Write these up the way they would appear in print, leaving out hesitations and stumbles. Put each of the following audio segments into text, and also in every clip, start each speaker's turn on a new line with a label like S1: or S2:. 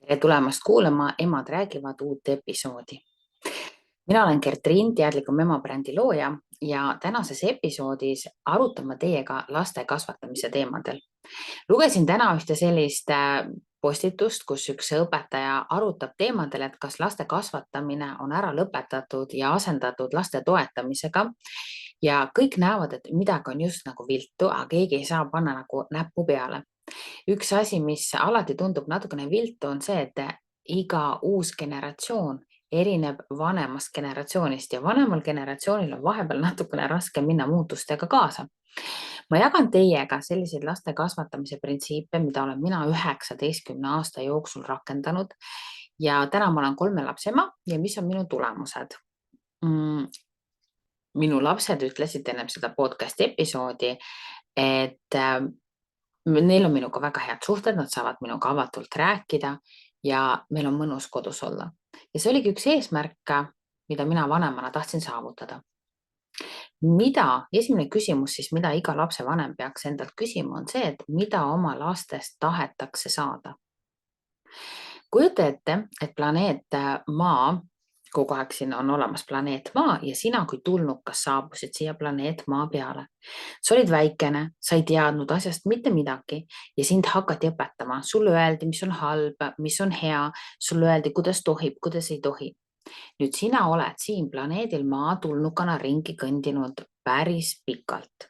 S1: Tere tulemast kuulama Emad räägivad uut episoodi. Mina olen Gertriin, teadlikum ema brändi looja ja tänases episoodis arutame teiega laste kasvatamise teemadel. Lugesin täna ühte sellist postitust, kus üks õpetaja arutab teemadel, et kas laste kasvatamine on ära lõpetatud ja asendatud laste toetamisega. Ja kõik näevad, et midagi on just nagu viltu, aga keegi ei saa panna nagu näppu peale. Üks asi, mis alati tundub natukene viltu, on see, et iga uus generatsioon erineb vanemast generatsioonist ja vanemal generatsioonil on vahepeal natukene raske minna muutustega kaasa. Ma jagan teiega selliseid laste kasvatamise printsiipe, mida olen mina 19 aasta jooksul rakendanud ja täna ma olen 3 lapse ema ja mis on minu tulemused. Minu lapsed ütlesid enne seda podcast episoodi, et neil on minuga väga head suhted, nad saavad minuga avatult rääkida ja meil on mõnus kodus olla. Ja see oligi üks eesmärk, mida mina vanemana tahtsin saavutada. Esimene küsimus siis, mida iga lapse vanem peaks endalt küsima, on see, et mida oma lastest tahetakse saada. Kujuta ette, et planeet Maa, kogu aeg siin on olemas planeet Maa ja sina kui tulnukas saabusid siia planeet Maa peale. Sa olid väikene, sa ei teadnud asjast mitte midagi ja sind hakati õpetama. Sulle öeldi, mis on halb, mis on hea, sulle öeldi, kuidas tohib, kuidas ei tohi. Nüüd sina oled siin planeedil Maa tulnukana ringi kõndinud päris pikalt.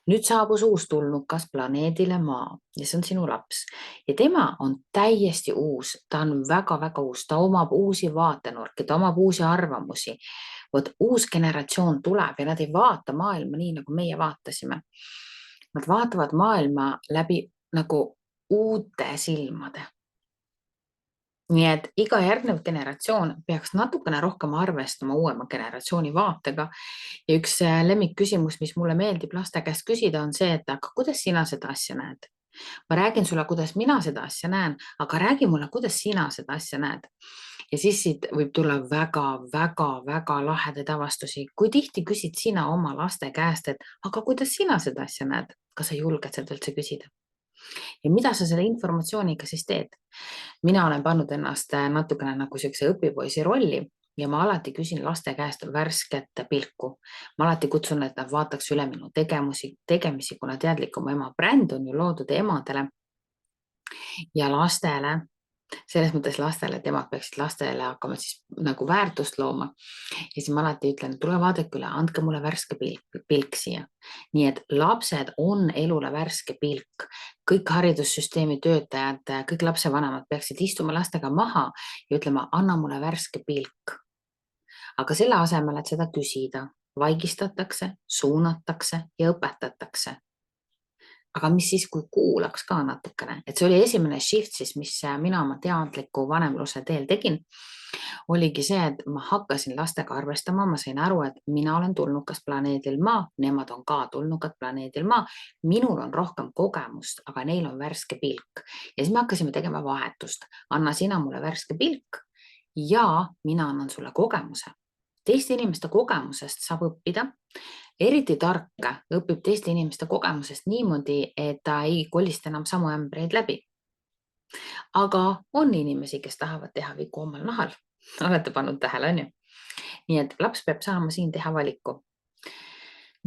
S1: Nüüd saabus uus tulnukas planeedile Maa ja see on sinu laps. Ja tema on täiesti uus, ta on väga-väga uus, ta omab uusi vaatenurki, ta omab uusi arvamusi. Uus generatsioon tuleb ja nad ei vaata maailma nii, nagu meie vaatasime. Nad vaatavad maailma läbi nagu uute silmade. Nii et iga järgnev generatsioon peaks natukene rohkem arvestama uuema generatsiooni vaatega. Ja üks lemmikküsimus, mis mulle meeldib laste käest küsida, on see, et aga kuidas sina seda asja näed? Ma räägin sulle, kuidas mina seda asja näen, aga räägi mulle, kuidas sina seda asja näed. Ja siis siit võib tulla väga lahedaid avastusi. Kui tihti küsid sina oma laste käest, et aga kuidas sina seda asja näed? Kas sa julged seda üldse küsida? Ja mida sa selle informatsiooniga siis teed? Mina olen pannud ennast natukene nagu sellise õpipoisi rolli ja ma alati küsin laste käest värsket pilku. Ma alati kutsun, et nad vaataks üle minu tegemisi, kuna teadlikum ema bränd on ju loodud emadele ja lastele. Selles mõttes lastele, et emad peaksid lastele hakkama siis nagu väärtust looma. Ja siis ma alati ütlen, tule vaadake üle, andke mulle värske pilk siia. Nii et lapsed on elule värske pilk. Kõik haridussüsteemi töötajad, kõik lapsevanemad peaksid istuma lastega maha ja ütlema, anna mulle värske pilk. Aga selle asemel, et seda küsida, vaigistatakse, suunatakse ja õpetatakse. Aga mis siis, kui kuulaks ka natukene? Et see oli esimene shift siis, mis mina oma teadliku vanemluse teel tegin, oligi see, et ma hakkasin lastega arvestama, ma sain aru, et mina olen tulnukas planeedil Maa, nemad on ka tulnukad planeedil Maa, minul on rohkem kogemust, aga neil on värske pilk. Ja siis me hakkasime tegema vahetust. Anna sina mulle värske pilk ja mina annan sulle kogemuse. Teiste inimeste kogemusest saab õppida. Eriti tark õpib teiste inimeste kogemusest niimoodi, et ta ei kolista enam samu ämbreid läbi. Aga on inimesi, kes tahavad teha vigu omal nahal. Olete pannud tähele, on ju? Nii et laps peab saama siin teha valiku.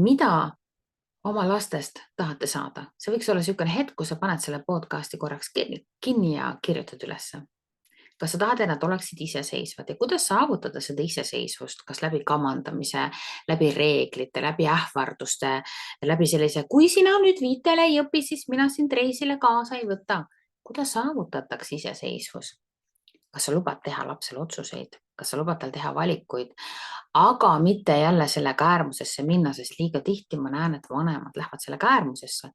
S1: Mida oma lastest tahate saada? See võiks olla selline hetk, kui sa paned selle podcasti korraks kinni ja kirjutad ülesse. Kas sa tahad, et nad oleksid iseseisvad ja kuidas saavutada seda iseseisvust, kas läbi kamandamise, läbi reeglite, läbi ähvarduste, läbi sellise, kui sina nüüd viitele ei õpi, siis mina sind reisile kaasa ei võta. Kuidas saavutatakse iseseisvus? Kas sa lubad teha lapsele otsuseid? Kas sa lubad tal teha valikuid? Aga mitte jälle selle äärmusesse minna, sest liiga tihti ma näen, et vanemad lähevad selle äärmusesse.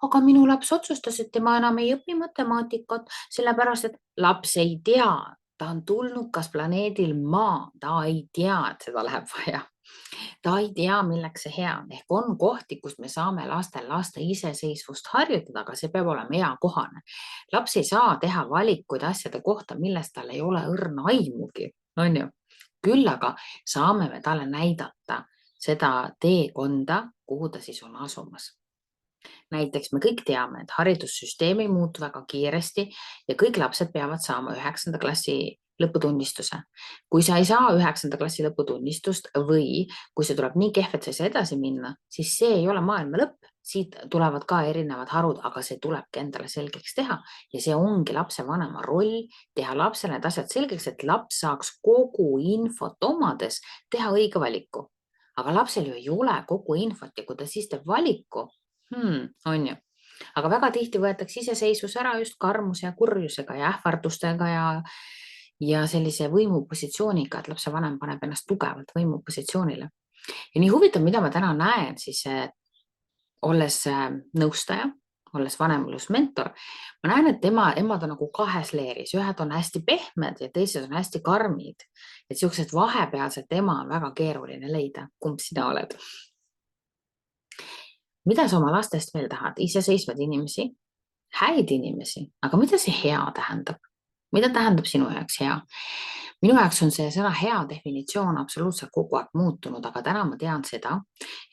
S1: Aga minu laps otsustas, et tema enam ei õpi matemaatikat, sellepärast, et laps ei tea, ta on tulnukas planeedil Maa, ta ei tea, et seda läheb vaja. Ta ei tea, milleks see hea on. Ehk on kohti, kus me saame laste iseseisvust harjutada, aga see peab olema eakohane. Laps ei saa teha valikuid asjade kohta, millest tal ei ole õrna aimugi, on ju. Küll aga saame me talle näidata seda teekonda, kuhu ta siis on asumas. Näiteks me kõik teame, et haridussüsteem ei muutu väga kiiresti ja kõik lapsed peavad saama 9. klassi lõputunnistuse. Kui sa ei saa 9. klassi lõputunnistust või kui see tuleb nii kehv, et sa ei saa edasi minna, siis see ei ole maailma lõpp. Siit tulevad ka erinevad harud, aga see tulebki endale selgeks teha ja see ongi lapsevanema roll, teha lapsele need asjad selgeks, et laps saaks kogu infot omades teha õige valiku. Aga lapsel ju ei ole kogu infot ja kui ta siis teeb valiku, on ju. Aga väga tihti võetakse iseseisvus ära just karmuse ja kurjusega ja ähvardustega ja sellise võimupositsiooniga, et lapsevanem paneb ennast tugevalt võimupositsioonile. Ja nii huvitav, mida ma täna näen siis, olles nõustaja, olles vanemlusmentor, ma näen, et emad on nagu kahes leeris, ühed on hästi pehmed ja teised on hästi karmid. Et siuksed vahepealset ema on väga keeruline leida, kumb sina oled. Mida sa oma lastest veel tahad? Iseseisvad inimesi, häid inimesi, aga mida see hea tähendab? Mida tähendab sinu jaoks hea? Minu jaoks on see sõna hea definitsioon absoluutselt kogu aeg muutunud, aga täna ma tean seda,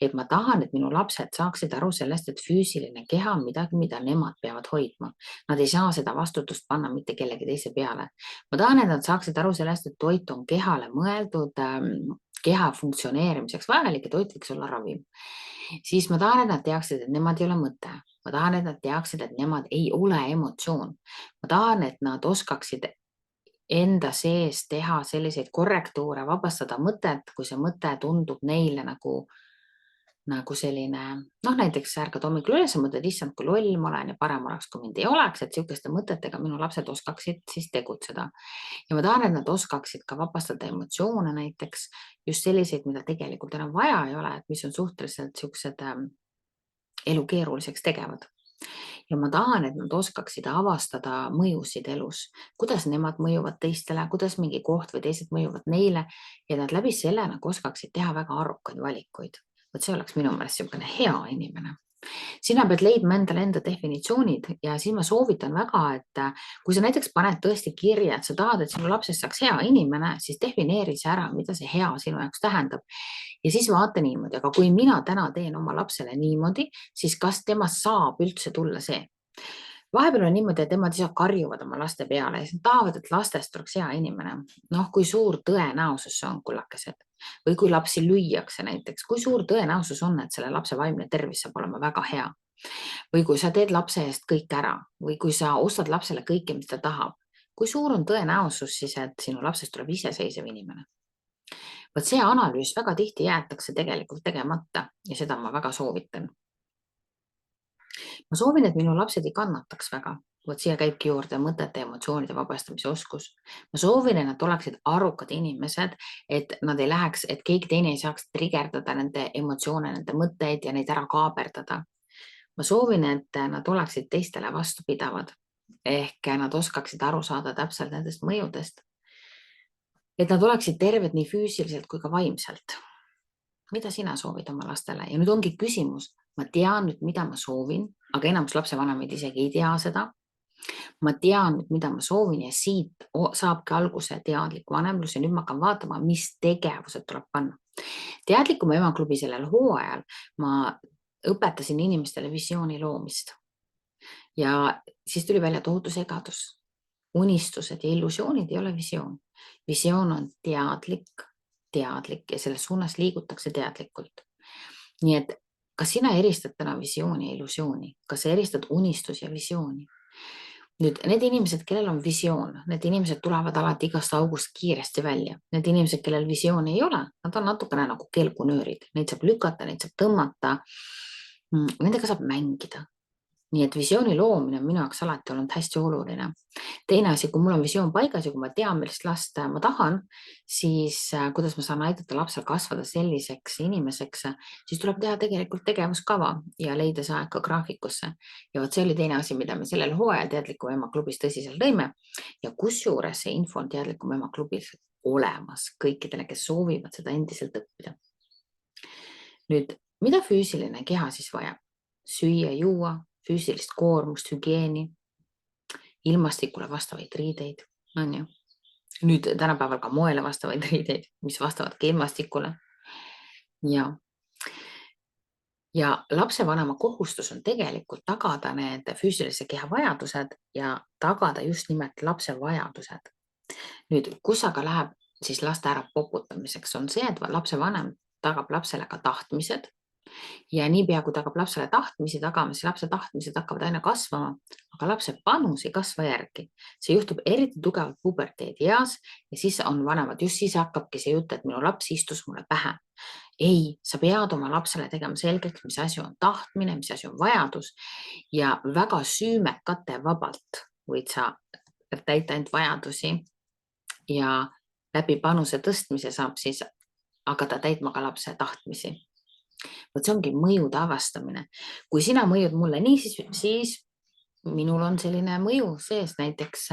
S1: et ma tahan, et minu lapsed saaksid aru sellest, et füüsiline keha on midagi, mida nemad peavad hoidma. Nad ei saa seda vastutust panna mitte kellegi teise peale. Ma tahan, et nad saaksid aru sellest, et toit on kehale mõeldud, keha funktsioneerimiseks vajalik ja toit võiks olla ravim. Siis ma tahan, et nad teaksid, et nemad ei ole mõte. Ma tahan, et nad teaksid, et nemad ei ole emotsioon. Ma tahan, et nad oskaksid enda sees teha selliseid korrektuure, vabastada mõtet, kui see mõte tundub neile nagu selline, näiteks ärkad hommikul üles ja mõtled, issand, kui loll ma olen ja parem oleks, kui mind ei oleks, et sihukeste mõtetega minu lapsed oskaksid siis tegutseda. Ja ma tahan, et nad oskaksid ka vabastada emotsioone näiteks, just selliseid, mida tegelikult enam vaja ei ole, et mis on suhteliselt siuksed elu keeruliseks tegevad. Ja ma tahan, et nad oskaksid avastada mõjusid elus, kuidas nemad mõjuvad teistele, kuidas mingi koht või teised mõjuvad neile ja nad läbi selle nagu oskaksid teha väga arukaid valikuid. Vot see oleks minu meelest niisugune hea inimene. Sina pead leidma endale enda definitsioonid ja siin ma soovitan väga, et kui sa näiteks paned tõesti kirja, et sa tahad, et sinu lapsest saaks hea inimene, siis defineeri see ära, mida see hea sinu jaoks tähendab. Ja siis vaata niimoodi, aga kui mina täna teen oma lapsele niimoodi, siis kas temast saab üldse tulla see? Vahepeal on niimoodi, et emad ise karjuvad oma laste peale ja siis tahavad, et lastest oleks hea inimene. Kui suur tõenäosus see on, kullakesed? Või kui lapsi lüüakse näiteks, kui suur tõenäosus on, et selle lapse vaimne tervis saab olema väga hea? Või kui sa teed lapse eest kõik ära või kui sa ostad lapsele kõike, mis ta tahab, kui suur on tõenäosus siis, et sinu lapsest tuleb iseseisev inimene? Vot see analüüs väga tihti jäetakse tegelikult tegemata ja seda ma väga soovitan. Ma soovin, et minu lapsed ei kannataks väga. Vot siia käibki juurde mõtete ja emotsioonide vabastamise oskus. Ma soovin, et nad oleksid arukad inimesed, et nad ei läheks, et keegi teine ei saaks trigerdada nende emotsioone, nende mõtteid ja neid ära kaaperdada. Ma soovin, et nad oleksid teistele vastupidavad ehk nad oskaksid aru saada täpselt nendest mõjudest. Et nad oleksid terved nii füüsiliselt kui ka vaimselt. Mida sina soovid oma lastele? Ja nüüd ongi küsimus, ma tean nüüd, mida ma soovin, aga enamus lapsevanemaid isegi ei tea seda. Ma tean nüüd, mida ma soovin ja siit saabki alguse teadlik vanemlus ja nüüd ma hakkan vaatama, mis tegevused tuleb panna. Teadlikuma emaklubi sellel hooajal ma õpetasin inimestele visiooni loomist. Ja siis tuli välja tohutu segadus. Unistused ja illusioonid ei ole visioon. Visioon on teadlik ja selles suunas liigutakse teadlikult. Nii et kas sina eristad täna visiooni ja illusiooni? Kas sa eristad unistusi ja visiooni? Nüüd need inimesed, kellel on visioon, need inimesed tulevad alati igast august kiiresti välja. Need inimesed, kellel visiooni ei ole, nad on natukene nagu kelgunöörid. Neid saab lükata, neid saab tõmmata. Nendega saab mängida. Nii et visiooni loomine on minu jaoks alati olnud hästi oluline. Teine asi, kui mul on visioon paigas ja kui ma tean, millist last ma tahan, siis kuidas ma saan aidata lapsel kasvada selliseks inimeseks, siis tuleb teha tegelikult tegevuskava ja leida see aeg ka graafikusse. Ja vot see oli teine asi, mida me sellel hooajal Teadlikum ema klubis tõsiselt lõime. Ja kusjuures see info on Teadlikum ema klubis olemas kõikidele, kes soovivad seda endiselt õppida. Nüüd, mida füüsiline keha siis vajab? Süüa, juua, füüsilist koormust, hügieeni, ilmastikule vastavaid riideid, on ju. Nüüd tänapäeval ka moele vastavaid riideid, mis vastavad ka ilmastikule. Ja lapsevanema kohustus on tegelikult tagada need füüsilise keha vajadused ja tagada just nimelt lapse vajadused. Nüüd, kus aga läheb siis laste ära poputamiseks, on see, et lapsevanem tagab lapsele ka tahtmised ja niipea, kui tagab lapsele tahtmisi tagama, siis lapse tahtmised hakkavad aina kasvama, aga lapse panus ei kasva järgi. See juhtub eriti tugevalt puberteedi eas ja siis on vanemad, just siis hakkabki see jutt, et minu laps istus mulle pähe. Ei, sa pead oma lapsele tegema selgeks, mis asi on tahtmine, mis asi on vajadus ja väga süümekate vabalt võid sa täita ainult vajadusi ja läbi panuse tõstmise saab siis hakata täitma ka lapse tahtmisi. Vot see ongi mõjude avastamine. Kui sina mõjud mulle nii, siis minul on selline mõju sees. Näiteks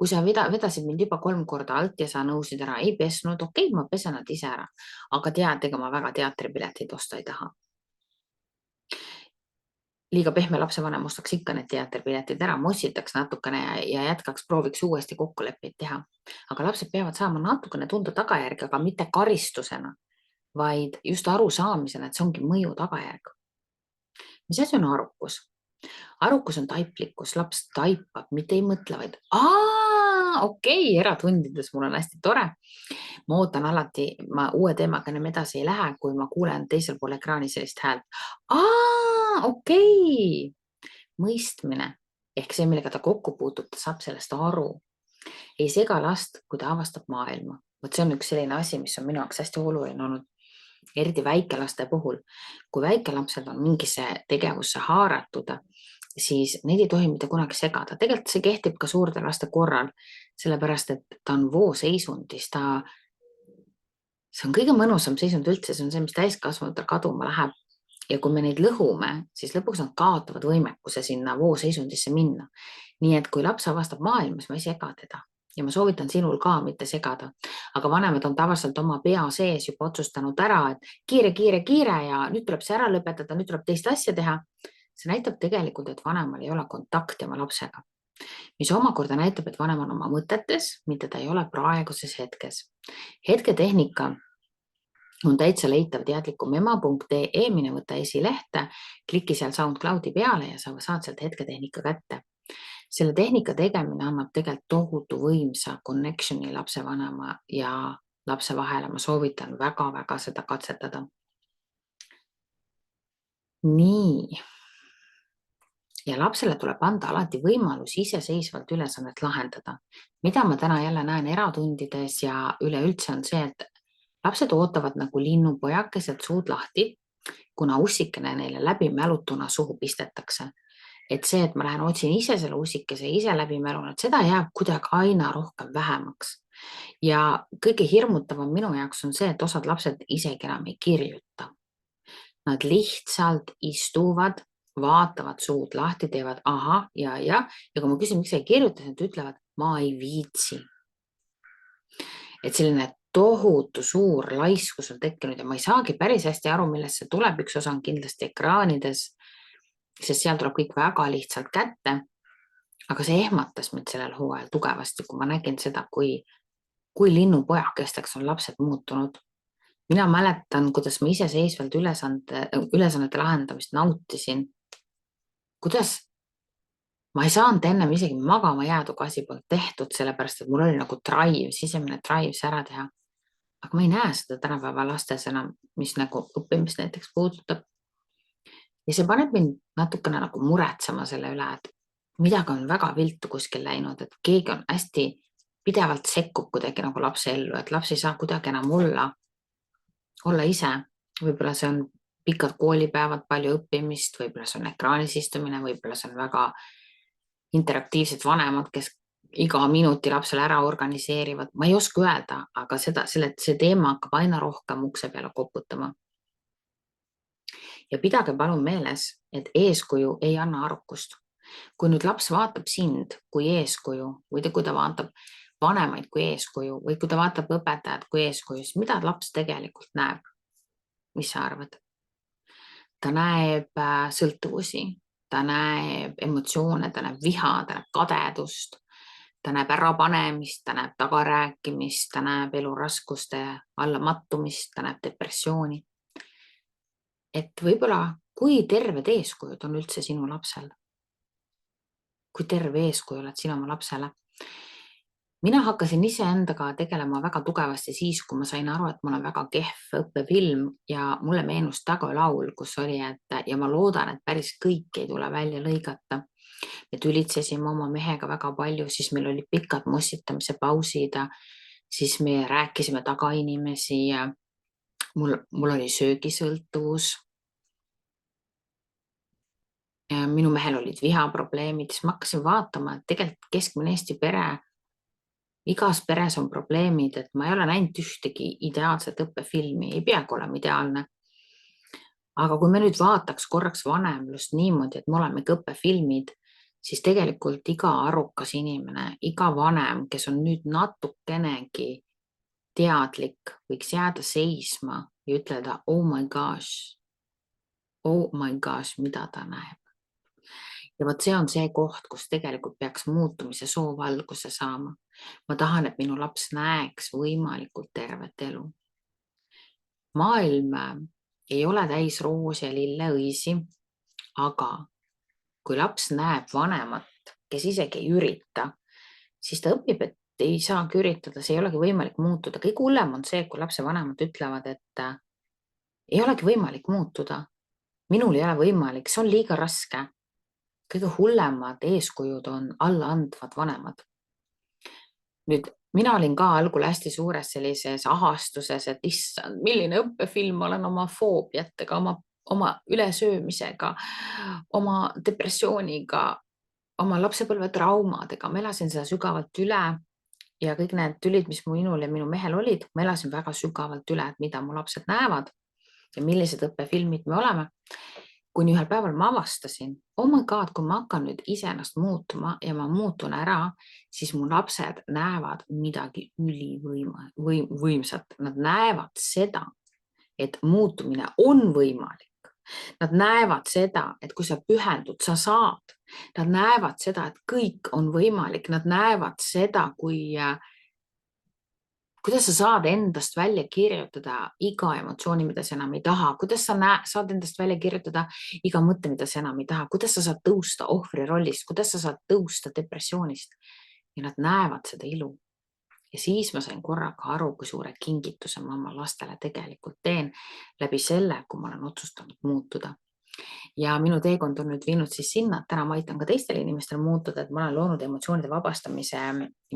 S1: kui sa vedasid mind juba 3 korda alt ja sa nõusid ära, ei pesnud, okei, ma pesen nad ise ära. Aga tead, ega ma väga teatripiletit osta ei taha. Liiga pehme lapsevanem ostaks ikka need teatripiletid ära, mossitaks natukene ja jätkaks, prooviks uuesti kokkuleppeid teha. Aga lapsed peavad saama natukene tunda tagajärgi, aga mitte karistusena, vaid just aru saamisena, et see ongi mõju tagajärg. Mis asi on arukus? Arukus on taiplikkus, laps taipab, mitte ei mõtle, vaid okei, eratundides mul on hästi tore. Ma ootan alati, ma uue teemaga enam edasi ei lähe, kui ma kuulen teisel pool ekraani sellist häält. Okei. Mõistmine ehk see, millega ta kokku puutub, ta saab sellest aru. Ei sega last, kui ta avastab maailma. Vot see on üks selline asi, mis on minu jaoks hästi oluline olnud, eriti väikelaste puhul. Kui väikelapsed on mingisse tegevusse haaratud, siis neid ei tohi mitte kunagi segada. Tegelikult see kehtib ka suurde laste korral, sellepärast et ta on vooseisundis. See on kõige mõnusam seisund üldse, see on see, mis täiskasvanutel kaduma läheb. Ja kui me neid lõhume, siis lõpuks nad kaotavad võimekuse sinna vooseisundisse minna. Nii et kui laps avastab maailmas, ma ei sega teda. Ja ma soovitan sinul ka mitte segada. Aga vanemad on tavaliselt oma pea sees juba otsustanud ära, et kiire ja nüüd tuleb see ära lõpetada, nüüd tuleb teist asja teha. See näitab tegelikult, et vanemal ei ole kontakti oma lapsega. Mis omakorda näitab, et vanem on oma mõtetes, mitte ta ei ole praeguses hetkes. Hetketehnika on täitsa leitav teadlikumema.ee, mine võta esilehte, kliki seal SoundCloudi peale ja sa saad sealt hetketehnika kätte. Selle tehnika tegemine annab tegelikult tohutu võimsa connectioni lapsevanema ja lapse vahele. Ma soovitan väga-väga seda katsetada. Nii. Ja lapsele tuleb anda alati võimalus iseseisvalt ülesannet lahendada. Mida ma täna jälle näen eratundides ja üleüldse on see, et lapsed ootavad nagu linnupojakesed suud lahti, kuna ussikene neile läbi mälutuna suhu pistetakse. Et see, et ma lähen otsin ise selle ussikese ise läbi mälun, et seda jääb kuidagi aina rohkem vähemaks. Ja kõige hirmutavam minu jaoks on see, et osad lapsed isegi enam ei kirjuta. Nad lihtsalt istuvad, vaatavad suud lahti, teevad aha ja kui ma küsin, miks sa ei kirjuta, siis nad ütlevad, ma ei viitsi. Et selline tohutu suur laiskus on tekkinud ja ma ei saagi päris hästi aru, millest see tuleb. Üks osa on kindlasti ekraanides, sest seal tuleb kõik väga lihtsalt kätte. Aga see ehmatas mind sellel hooajal tugevasti, kui ma nägin seda, kui linnupojakesteks on lapsed muutunud. Mina mäletan, kuidas ma iseseisvalt ülesannete lahendamist nautisin. Kuidas ma ei saanud ennem isegi magama jääda, kui asi polnud tehtud, sellepärast, et mul oli nagu sisemine drive see ära teha. Aga ma ei näe seda tänapäeva lastes enam, mis nagu õppimist näiteks puudutab. Ja see paneb mind natukene nagu muretsema selle üle, et midagi on väga viltu kuskil läinud, et keegi on hästi pidevalt sekkub kuidagi nagu lapse ellu, et laps ei saa kuidagi enam olla ise. Võib-olla see on pikad koolipäevad, palju õppimist, võib-olla see on ekraanis istumine, võib-olla see on väga interaktiivsed vanemad, kes iga minuti lapsele ära organiseerivad. Ma ei oska öelda, aga see teema hakkab aina rohkem ukse peale koputama. Ja pidage palun meeles, et eeskuju ei anna arukust. Kui nüüd laps vaatab sind kui eeskuju või kui ta vaatab vanemaid kui eeskuju või kui ta vaatab õpetajad kui eeskuju, siis mida laps tegelikult näeb? Mis sa arvad? Ta näeb sõltuvusi, ta näeb emotsioone, ta näeb viha, ta näeb kadedust, ta näeb ärapanemist, ta näeb tagarääkimist, ta näeb eluraskuste allamattumist, ta näeb depressiooni. Et võib-olla kui terved eeskujud on üldse sinu lapsel? Kui terve eeskuju oled sina oma lapsele? Mina hakkasin iseendaga tegelema väga tugevasti siis, kui ma sain aru, et mul on väga kehv õppefilm ja mulle meenus Tago laul, kus oli, et ja ma loodan, et päris kõik ei tule välja lõigata. Me tülitsesime oma mehega väga palju, siis meil olid pikad mossitamise pausid, siis me rääkisime tagainimesi ja mul oli söögisõltuvus. Minu mehel olid vihaprobleemid, siis ma hakkasin vaatama, et tegelikult keskmine Eesti pere, igas peres on probleemid, et ma ei ole näinud ühtegi ideaalset õppefilmi, ei peagi olema ideaalne. Aga kui me nüüd vaataks korraks vanemlust niimoodi, et me olemegi õppefilmid, siis tegelikult iga arukas inimene, iga vanem, kes on nüüd natukenegi teadlik, võiks jääda seisma ja ütelda, oh my gosh, mida ta näeb. Ja vot see on see koht, kus tegelikult peaks muutumise soov alguse saama. Ma tahan, et minu laps näeks võimalikult tervet elu. Maailm ei ole täis roos ja lilleõisi, aga kui laps näeb vanemat, kes isegi ei ürita, siis ta õpib, et ei saagi üritada, see ei olegi võimalik muutuda. Kõige hullem on see, kui lapse vanemad ütlevad, et ei olegi võimalik muutuda. Minul ei ole võimalik, see on liiga raske. Kõige hullemad eeskujud on allaandvad vanemad. Nüüd, mina olin ka algul hästi suures sellises ahastuses, et issand, milline õppefilm, ma olen oma foobiatega, oma ülesöömisega, oma depressiooniga, oma lapsepõlve traumadega, ma elasin seda sügavalt üle ja kõik need tülid, mis minul ja minu mehel olid, ma elasin väga sügavalt üle, et mida mu lapsed näevad ja millised õppefilmid me oleme. Kuni ühel päeval ma avastasin, oh my god, kui ma hakkan nüüd iseennast muutuma ja ma muutun ära, siis mu lapsed näevad midagi ülivõimsat. Nad näevad seda, et muutumine on võimalik. Nad näevad seda, et kui sa pühendud, sa saad. Nad näevad seda, et kõik on võimalik. Nad näevad seda, kuidas sa saad endast välja kirjutada iga emotsiooni, mida sa enam ei taha, kuidas sa saad endast välja kirjutada iga mõtte, mida sa enam ei taha, kuidas sa saad tõusta ohvri rollist, kuidas sa saad tõusta depressioonist. Ja nad näevad seda ilu. Ja siis ma sain korraga aru, kui suure kingituse ma oma lastele tegelikult teen läbi selle, kui ma olen otsustanud muutuda. Ja minu teekond on nüüd viinud siis sinna, et täna ma aitan ka teistel inimestel muutuda, et ma olen loonud emotsioonide vabastamise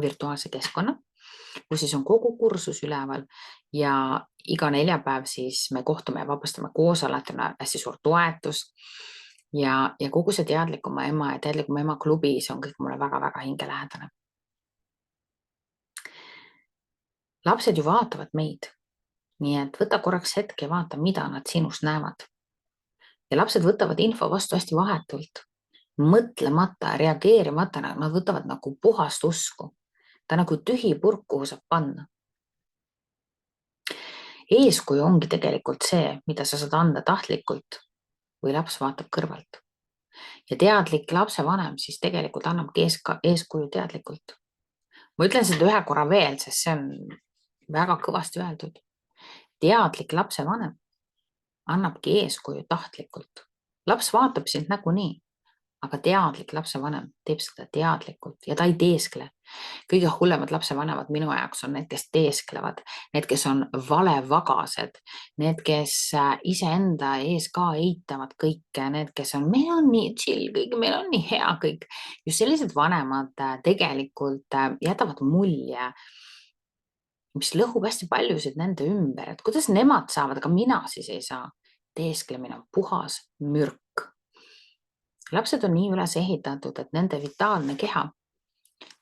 S1: virtuaalse keskkonna, kus siis on kogu kursus üleval ja iga neljapäev siis me kohtume ja vabastame koos, alati on hästi suur toetus ja kogu see teadlikuma ema ja teadlikuma ema klubi, see on kõik mulle väga-väga hingelähedane. Lapsed ju vaatavad meid, nii et võta korraks hetk ja vaata, mida nad sinust näevad. Ja lapsed võtavad info vastu hästi vahetult, mõtlemata, reageerimata, nad võtavad nagu puhast usku. Ta nagu tühi purk, kuhu saab panna. Eeskuju ongi tegelikult see, mida sa saad anda tahtlikult või laps vaatab kõrvalt. Ja teadlik lapsevanem siis tegelikult annabki eeskuju teadlikult. Ma ütlen seda ühe korra veel, sest see on väga kõvasti öeldud. Teadlik lapsevanem annabki eeskuju tahtlikult. Laps vaatab sind nagunii, aga teadlik lapsevanem teeb seda teadlikult ja ta ei teeskle. Kõige hullemad lapsevanemad minu jaoks on need, kes teesklevad, need, kes on valevagased, need, kes iseenda ees ka eitavad kõike, need, kes on, meil on nii chill kõik, meil on nii hea kõik. Just sellised vanemad tegelikult jätavad mulje, mis lõhub hästi paljusid nende ümber, et kuidas nemad saavad, aga mina siis ei saa. Teesklemine on puhas mürk. Lapsed on nii üles ehitatud, et nende vitaalne keha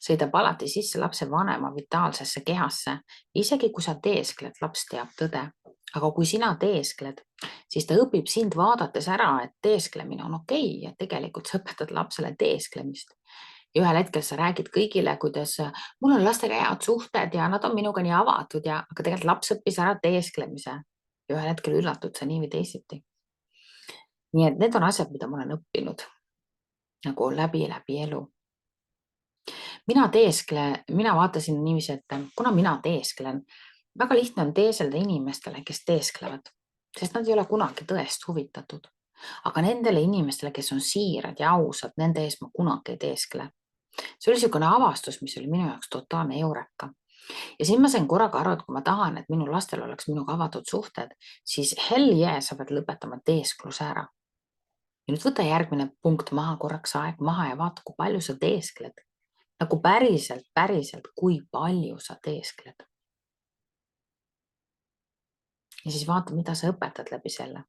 S1: sõidab alati sisse lapse vanema vitaalsesse kehasse. Isegi kui sa teeskled, laps teab tõde. Aga kui sina teeskled, siis ta õpib sind vaadates ära, et teesklemine on okei ja tegelikult sa õpetad lapsele teesklemist. Ja ühel hetkel sa räägid kõigile, kuidas mul on lastega head suhted ja nad on minuga nii avatud, aga tegelikult laps õppis ära teesklemise. Ja ühel hetkel üllatud sa nii või teisiti. Nii et need on asjad, mida ma olen õppinud nagu läbi elu. Mina vaatasin niiviisi, et kuna mina teesklen, väga lihtne on teeselda inimestele, kes teesklevad, sest nad ei ole kunagi tõest huvitatud. Aga nendele inimestele, kes on siirad ja ausad, nende ees ma kunagi ei teeskle. See oli niisugune avastus, mis oli minu jaoks totaalne eureka. Ja siis ma sain korraga aru, et kui ma tahan, et minu lastel oleks minuga avatud suhted, siis hell yeah, sa pead lõpetama teeskluse ära. Ja nüüd võta järgmine punkt maha, korraks aeg maha ja vaata, kui palju sa teeskled. Nagu päriselt, kui palju sa teeskled. Ja siis vaata, mida sa õpetad läbi selle.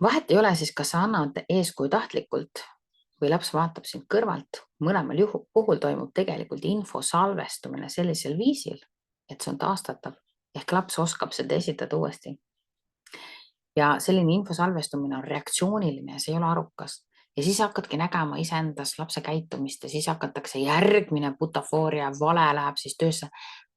S1: Vahet ei ole siis, kas sa annad eeskuju tahtlikult või laps vaatab sind kõrvalt. Mõlemal puhul toimub tegelikult info salvestumine sellisel viisil, et see on taastatav. Ehk laps oskab seda esitada uuesti. Ja selline info salvestumine on reaktsiooniline ja see ei ole arukas. Ja siis hakkadki nägema iseendas lapse käitumist ja siis hakatakse järgmine butafooria vale läheb siis töösse.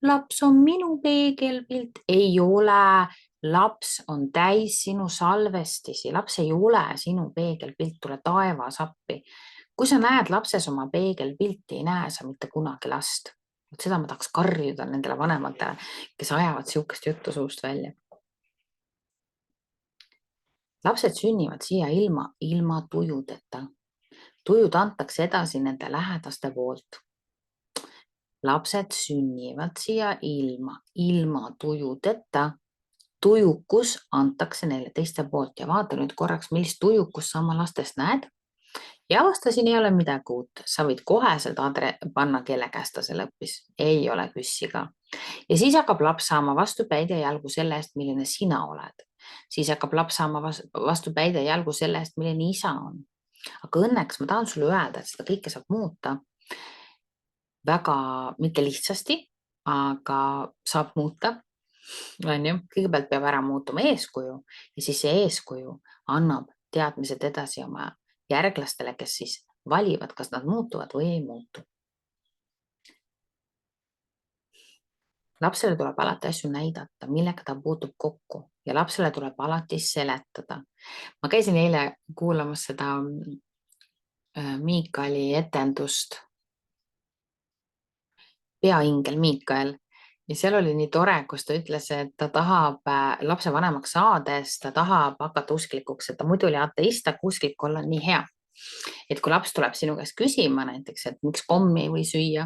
S1: Laps on minu peegelpilt. Ei ole. Laps on täis sinu salvestisi. Laps ei ole sinu peegelpilt. Tule taevas appi. Kui sa näed lapses oma peegelpilti, ei näe sa mitte kunagi last. Seda ma tahaks karjuda nendele vanematele, kes ajavad siukest juttu suust välja. Lapsed sünnivad siia ilma tujudeta. Tujud antakse edasi nende lähedaste poolt. Lapsed sünnivad siia ilma tujudeta. Tujukus antakse neile teiste poolt ja vaata nüüd korraks, millist tujukus sa oma lastest näed. Ja avastasin, ei ole midagi uut. Sa võid koheselt panna, kelle käest ta selle õppis. Ei ole küssi ka. Ja siis hakkab laps saama vastupäid ja jalgu selle eest, milline sina oled. Siis hakkab laps saama vastupäid ja jalgu selle eest, milline isa on. Aga õnneks ma tahan sulle öelda, et seda kõike saab muuta väga mitte lihtsasti, aga saab muuta. Kõigepealt peab ära muutuma eeskuju ja siis see eeskuju annab teadmised edasi oma järglastele, kes siis valivad, kas nad muutuvad või ei muutu. Lapsele tuleb alati asju näidata, millega ta puutub kokku ja lapsele tuleb alati seletada. Ma käisin eile kuulamas seda Miikali etendust, Peaingel Miikal. Ja seal oli nii tore, kus ta ütles, et ta tahab lapse vanemaks saades, ta tahab hakata usklikuks, et ta muidu oli ateist, aga usklik olla on nii hea. Et kui laps tuleb sinu käest küsima näiteks, et miks kommi ei või süüa,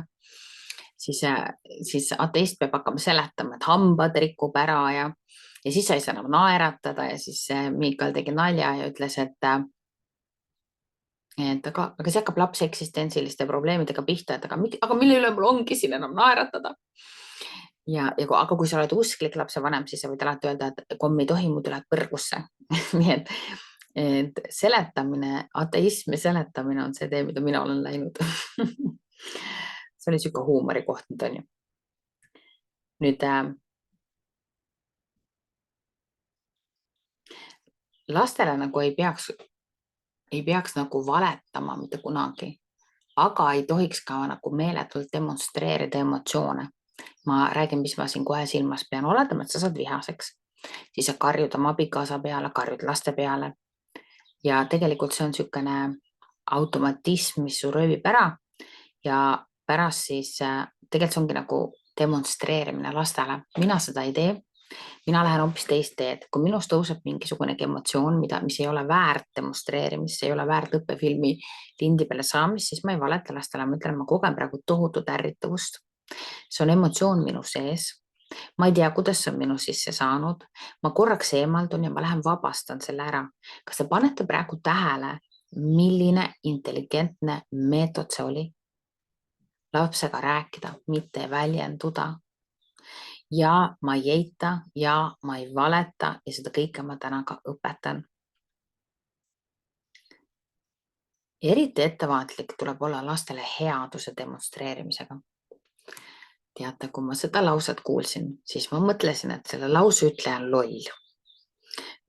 S1: siis ateist peab hakkama seletama, et hambad rikub ära ja siis sa ei saa enam naeratada ja siis Miikal tegi nalja ja ütles, aga see hakkab lapse eksistentsiliste probleemidega pihta, et aga mille üle mul ongi siin enam naeratada. Aga kui sa oled usklik lapsevanem, siis sa võid alati öelda, et kommi ei tohi, muidu lähed põrgusse. Nii et seletamine, ateismi seletamine on see tee, mida mina olen läinud. See oli siuke huumori koht nüüd on ju. Nüüd lastele nagu ei peaks nagu valetama mitte kunagi, aga ei tohiks ka nagu meeletult demonstreerida emotsioone. Ma räägin, mis ma siin kohe silmas pean. Oletama, et sa saad vihaseks, siis sa karjud oma abikaasa peale, karjud laste peale ja tegelikult see on niisugune automatism, mis su röövib ära ja pärast siis tegelikult see ongi nagu demonstreerimine lastele. Mina seda ei tee. Mina lähen hoopis teist teed. Kui minust tõuseb mingisugunegi emotsioon, mis ei ole väärt demonstreerimist, ei ole väärt õppefilmi lindi peale saamist, siis ma ei valeta lastele. Ma ütlen, ma kogen praegu tohutut ärritavust. See on emotsioon minu sees. Ma ei tea, kuidas see on minu sisse saanud. Ma korraks eemaldun ja ma lähen vabastan selle ära. Kas te panete praegu tähele, milline intelligentne meetod see oli? Lapsega rääkida, mitte väljenduda. Ja ma ei eita ja ma ei valeta ja seda kõike ma täna ka õpetan. Eriti ettevaatlik tuleb olla lastele headuse demonstreerimisega. Teate, kui ma seda lauset kuulsin, siis ma mõtlesin, et selle lause ütleja on loll.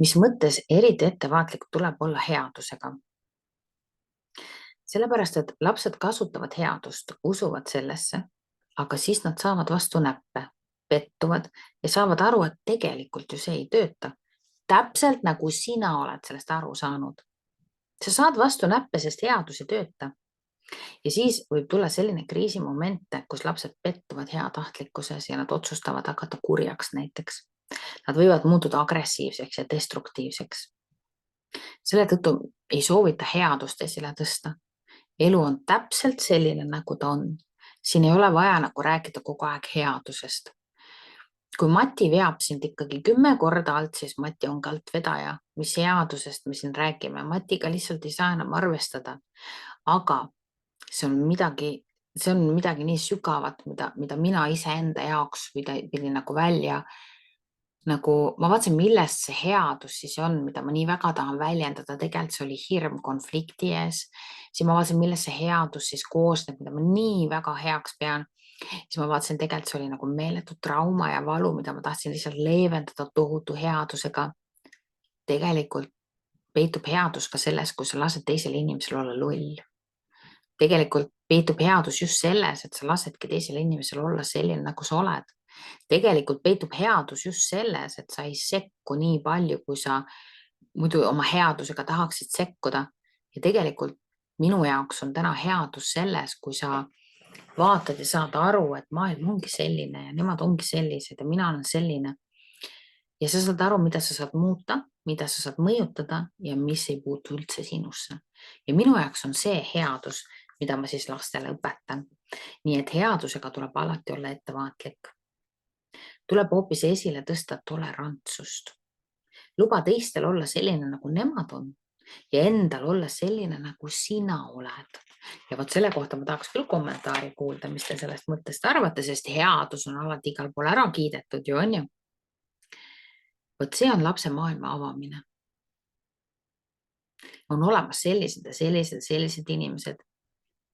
S1: Mis mõttes eriti ettevaatlik tuleb olla headusega? Sellepärast, et lapsed kasutavad headust, usuvad sellesse, aga siis nad saavad vastu näppe, pettuvad ja saavad aru, et tegelikult ju see ei tööta. Täpselt nagu sina oled sellest aru saanud. Sa saad vastu näppe, sest headus ei tööta. Ja siis võib tulla selline kriisimoment, kus lapsed pettuvad heatahtlikkuses ja nad otsustavad hakata kurjaks näiteks. Nad võivad muutuda agressiivseks ja destruktiivseks. Selle tõttu ei soovita headust esile tõsta. Elu on täpselt selline, nagu ta on. Siin ei ole vaja nagu rääkida kogu aeg headusest. Kui Mati veab sind ikkagi 10 korda alt, siis Mati on altvedaja. Mis headusest me siin räägime? Matiga lihtsalt ei saa enam arvestada. Aga see on midagi nii sügavat, mida mina iseenda jaoks pidin nagu välja. Nagu ma vaatasin, millest see headus siis on, mida ma nii väga tahan väljendada. Tegelikult see oli hirm konflikti ees. Siis ma vaatasin, millest see headus siis koosneb, mida ma nii väga heaks pean. Siis ma vaatasin, tegelikult see oli nagu meeletu trauma ja valu, mida ma tahtsin lihtsalt leevendada tohutu headusega. Tegelikult peitub headus ka selles, kui sa lased teisel inimesel olla loll. Tegelikult peitub headus just selles, et sa lasedki teisel inimesel olla selline, nagu sa oled. Tegelikult peitub headus just selles, et sa ei sekku nii palju, kui sa muidu oma headusega tahaksid sekkuda. Ja tegelikult minu jaoks on täna headus selles, kui sa vaatad ja saad aru, et maailm ongi selline ja nemad ongi sellised ja mina olen selline. Ja sa saad aru, mida sa saad muuta, mida sa saad mõjutada ja mis ei puutu üldse sinusse. Ja minu jaoks on see headus, mida ma siis lastele õpetan. Nii et headusega tuleb alati olla ettevaatlik. Tuleb hoopis esile tõsta tolerantsust. Luba teistel olla selline, nagu nemad on ja endal olla selline, nagu sina oled. Ja vot selle kohta ma tahaks küll kommentaari kuulda, mis te sellest mõttest arvate, sest headus on alati igal pool ära kiidetud ju, on ju. Vot see on lapse maailma avamine. On olemas sellised ja sellised inimesed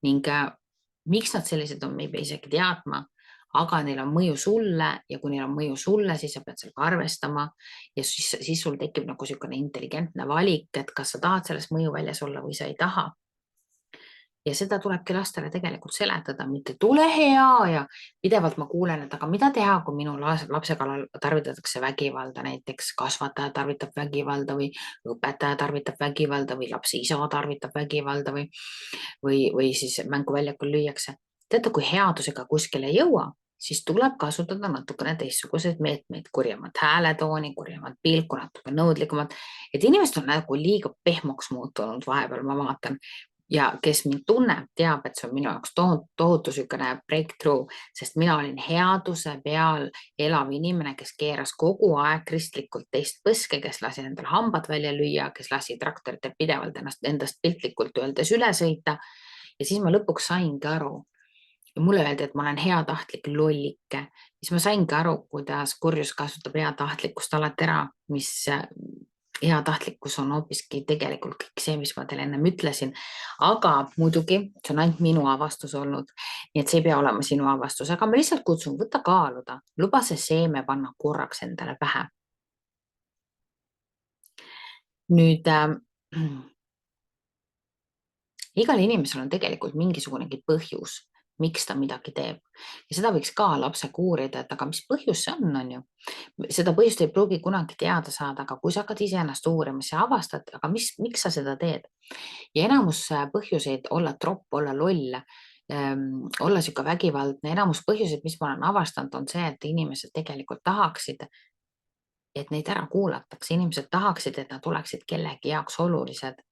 S1: ning miks nad sellised on, me ei pea isegi teadma, aga neil on mõju sulle ja kui neil on mõju sulle, siis sa pead sellega arvestama ja siis sul tekib nagu niisugune intelligentne valik, et kas sa tahad selles mõjuväljas olla või sa ei taha. Ja seda tulebki lastele tegelikult seletada, mitte tule hea ja pidevalt ma kuulen, et aga mida teha, kui minu lapse kallal tarvitatakse vägivalda, näiteks kasvataja tarvitab vägivalda või õpetaja tarvitab vägivalda või lapse isa tarvitab vägivalda või siis mänguväljakul lüüakse. Teate, kui headusega kuskile ei jõua, siis tuleb kasutada natukene teistsuguseid meetmeid, kurjemat hääletooni, kurjemat pilku, natuke nõudlikumalt, et inimesed on nagu liiga pehmoks muutunud vahepeal, ma vaatan. Ja kes mind tunneb, teab, et see on minu jaoks tohutu sükene breakthrough, sest mina olin headuse peal elav inimene, kes keeras kogu aeg kristlikult teist põske, kes lasi endal hambad välja lüüa, kes lasi traktoritel pidevalt endast piltlikult öeldes üle sõita. Ja siis ma lõpuks saingi aru. Ja mulle öeldi, et ma olen heatahtlik lollike. Siis ma saingi aru, kuidas kurjus kasutab heatahtlikkust alati ära, mis heatahtlikkus on hoopiski tegelikult kõik see, mis ma teile ennem ütlesin. Aga muidugi, see on ainult minu avastus olnud, nii et see ei pea olema sinu avastus, aga ma lihtsalt kutsun, võta kaaluda, luba see seeme panna korraks endale pähe. Nüüd, igal inimesel on tegelikult mingisugunegi põhjus, miks ta midagi teeb. Ja seda võiks ka lapsega uurida, et aga mis põhjus see on ju. Seda põhjust ei pruugi kunagi teada saada, aga kui sa hakkad iseennast uurima, siis avastad, aga miks sa seda teed. Ja enamus põhjuseid olla tropp, olla loll, olla siuke vägivaldne, enamus põhjuseid, mis ma olen avastanud, on see, et inimesed tegelikult tahaksid, et neid ära kuulatakse. Inimesed tahaksid, et nad oleksid kellegi jaoks olulised.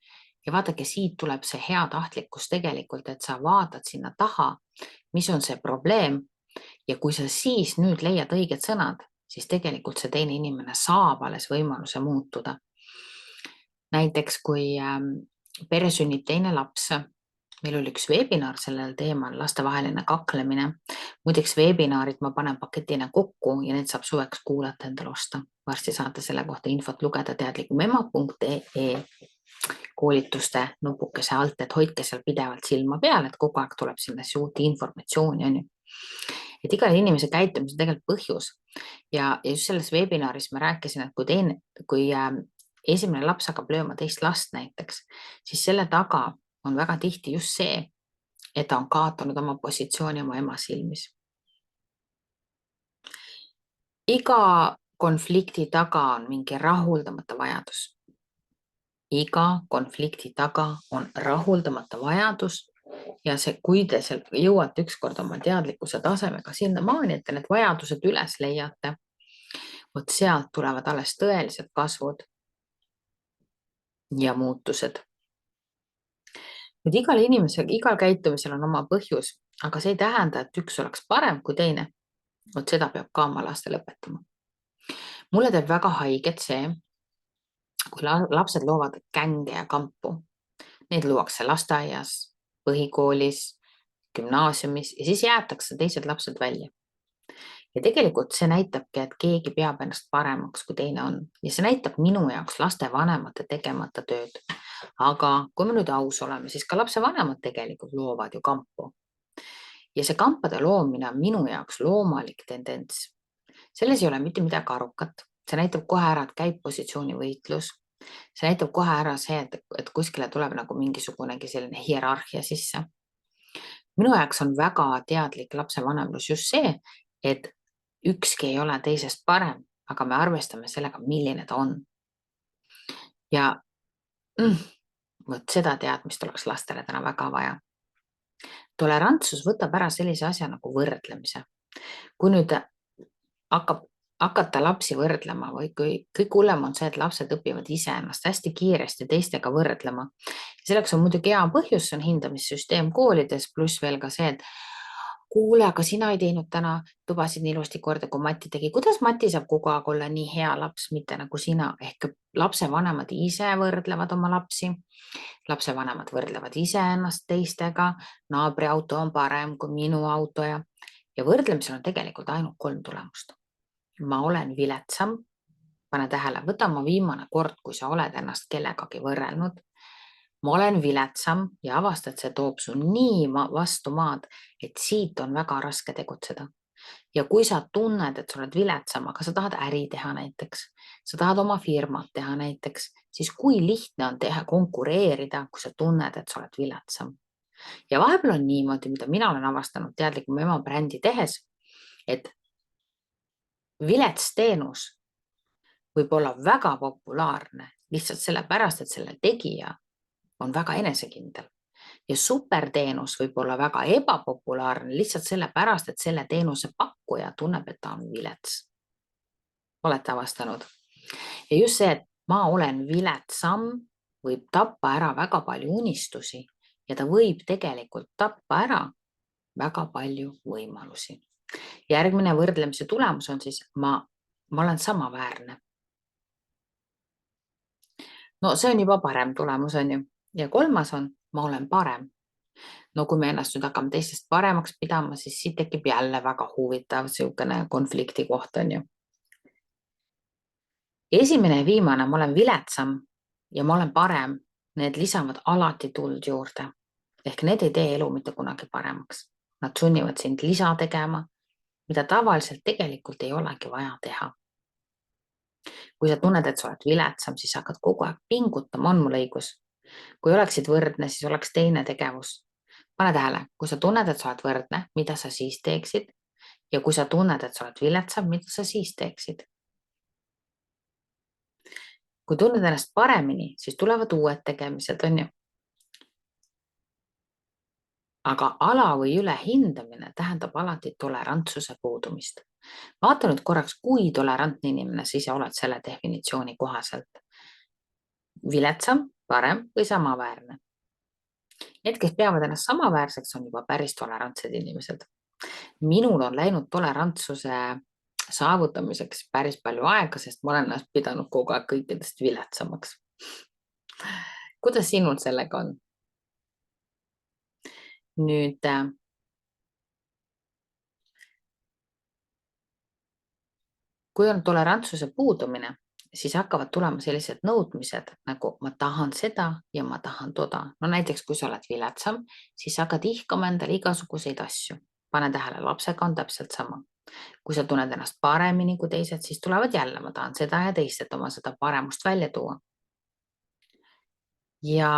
S1: Ja vaadake, siit tuleb see heatahtlikkus tegelikult, et sa vaatad sinna taha, mis on see probleem. Ja kui sa siis nüüd leiad õiged sõnad, siis tegelikult see teine inimene saab alles võimaluse muutuda. Näiteks kui pere sünnib teine laps, meil oli üks webinar sellel teemal, lastevaheline kaklemine. Muideks webinarid ma panen paketina kokku ja need saab suveks kuulata endale osta. Varsti saate selle kohta infot lugeda teadlikumema.ee koolituste nupukese alt, et hoidke seal pidevalt silma peal, et kogu aeg tuleb sinna uut informatsiooni, on ju. Et igal inimese käitumise on tegelikult põhjus. Ja just selles webinaris ma rääkisin, et kui esimene laps hakkab lööma teist last näiteks, siis selle taga on väga tihti just see, et ta on kaotanud oma positsiooni oma ema silmis. Iga konflikti taga on mingi rahuldamata vajadus. Iga konflikti taga on rahuldamata vajadus Ja kui te jõuate ükskord oma teadlikkuse tasemega sinna maani, et te need vajadused üles leiate, vot sealt tulevad alles tõelised kasvud ja muutused. Nüüd igal inimesel, igal käitumisel on oma põhjus, aga see ei tähenda, et üks oleks parem kui teine. Vot seda peab ka oma lastele õpetama. Mulle teeb väga haiget see, kui lapsed loovad gänge ja kampu. Need luuakse lasteaias, põhikoolis, gümnaasiumis ja siis jäetakse teised lapsed välja. Ja tegelikult see näitabki, et keegi peab ennast paremaks, kui teine on. Ja see näitab minu jaoks lastevanemate tegemata tööd. Aga kui me nüüd aus oleme, siis ka lapsevanemad tegelikult loovad ju kampu. Ja see kampade loomine on minu jaoks loomalik tendents. Selles ei ole mitte midagi arukat. See näitab kohe ära, et käib positsiooni võitlus. See näitab kohe ära see, et kuskile tuleb nagu mingisugunegi selline hierarhia sisse. Minu jaoks on väga teadlik lapsevanemlus just see, et ükski ei ole teisest parem, aga me arvestame sellega, milline ta on. Ja vot seda teadmist oleks lastele täna väga vaja. Tolerantsus võtab ära sellise asja nagu võrdlemise. Kui nüüd hakata lapsi võrdlema või kui kõik hullem on see, et lapsed õpivad ise ennast hästi kiiresti teistega võrdlema. Selleks on muidugi hea põhjus, see on hindamissüsteem koolides, pluss veel ka see, et kuule, aga sina ei teinud täna tubasid nii ilusti korda, kui Mati tegi. Kuidas Mati saab kogu aeg olla nii hea laps, mitte nagu sina? Ehk lapsevanemad ise võrdlevad oma lapsi. Lapsevanemad võrdlevad ise ennast teistega. Naabri auto on parem kui minu auto ja võrdlemisel on tegelikult ainult 3 tulemust. Ma olen viletsam, pane tähele, võta ma viimane kord, kui sa oled ennast kellegagi võrrelnud. Ma olen viletsam ja avastad, see toob su nii vastu maad, et siit on väga raske tegutseda. Ja kui sa tunned, et sa oled viletsam, aga sa tahad äri teha näiteks, sa tahad oma firmat teha näiteks, siis kui lihtne on konkureerida, kui sa tunned, et sa oled viletsam. Ja vahepeal on niimoodi, mida mina olen avastanud teadlikum ema brändi tehes, et vilets teenus võib olla väga populaarne lihtsalt sellepärast, et selle tegija on väga enesekindel. Ja superteenus võib olla väga ebapopulaarne lihtsalt sellepärast, et selle teenuse pakkuja tunneb, et ta on vilets. Olete avastanud? Ja just see, et ma olen viletsam, võib tappa ära väga palju unistusi ja ta võib tegelikult tappa ära väga palju võimalusi. Järgmine võrdlemise tulemus on siis, ma olen samaväärne. No see on juba parem tulemus, on ju. Ja 3. on, ma olen parem. No kui me ennast nüüd hakkame teistest paremaks pidama, siis siit tekib jälle väga huvitav siukene konflikti koht, on ju. Esimene ja viimane, ma olen viletsam ja ma olen parem, need lisavad alati tuld juurde. Ehk need ei tee elu mitte kunagi paremaks. Nad sunnivad sind lisa tegema, mida tavaliselt tegelikult ei olegi vaja teha. Kui sa tunned, et sa oled viletsam, siis hakkad kogu aeg pingutama, on mul õigus. Kui oleksid võrdne, siis oleks teine tegevus. Pane tähele, kui sa tunned, et sa oled võrdne, mida sa siis teeksid? Ja kui sa tunned, et sa oled viletsam, mida sa siis teeksid? Kui tunned ennast paremini, siis tulevad uued tegemised, on ju? Aga ala või ülehindamine tähendab alati tolerantsuse puudumist. Vaata nüüd korraks, kui tolerantne inimene sa ise oled selle definitsiooni kohaselt. Viletsam, parem või samaväärne. Need, kes peavad ennast samaväärseks, on juba päris tolerantsed inimesed. Minul on läinud tolerantsuse saavutamiseks päris palju aega, sest ma olen ennast pidanud kogu aeg kõikidest viletsamaks. Kuidas sinul sellega on? Nüüd, kui on tolerantsuse puudumine, siis hakkavad tulema sellised nõudmised, nagu ma tahan seda ja ma tahan toda. No näiteks, kui sa oled viletsam, siis hakkad ihkama endale igasuguseid asju. Pane tähele, lapsega on täpselt sama. Kui sa tunned ennast paremini kui teised, siis tulevad jälle, ma tahan seda ja teist, et oma seda paremust välja tuua. Ja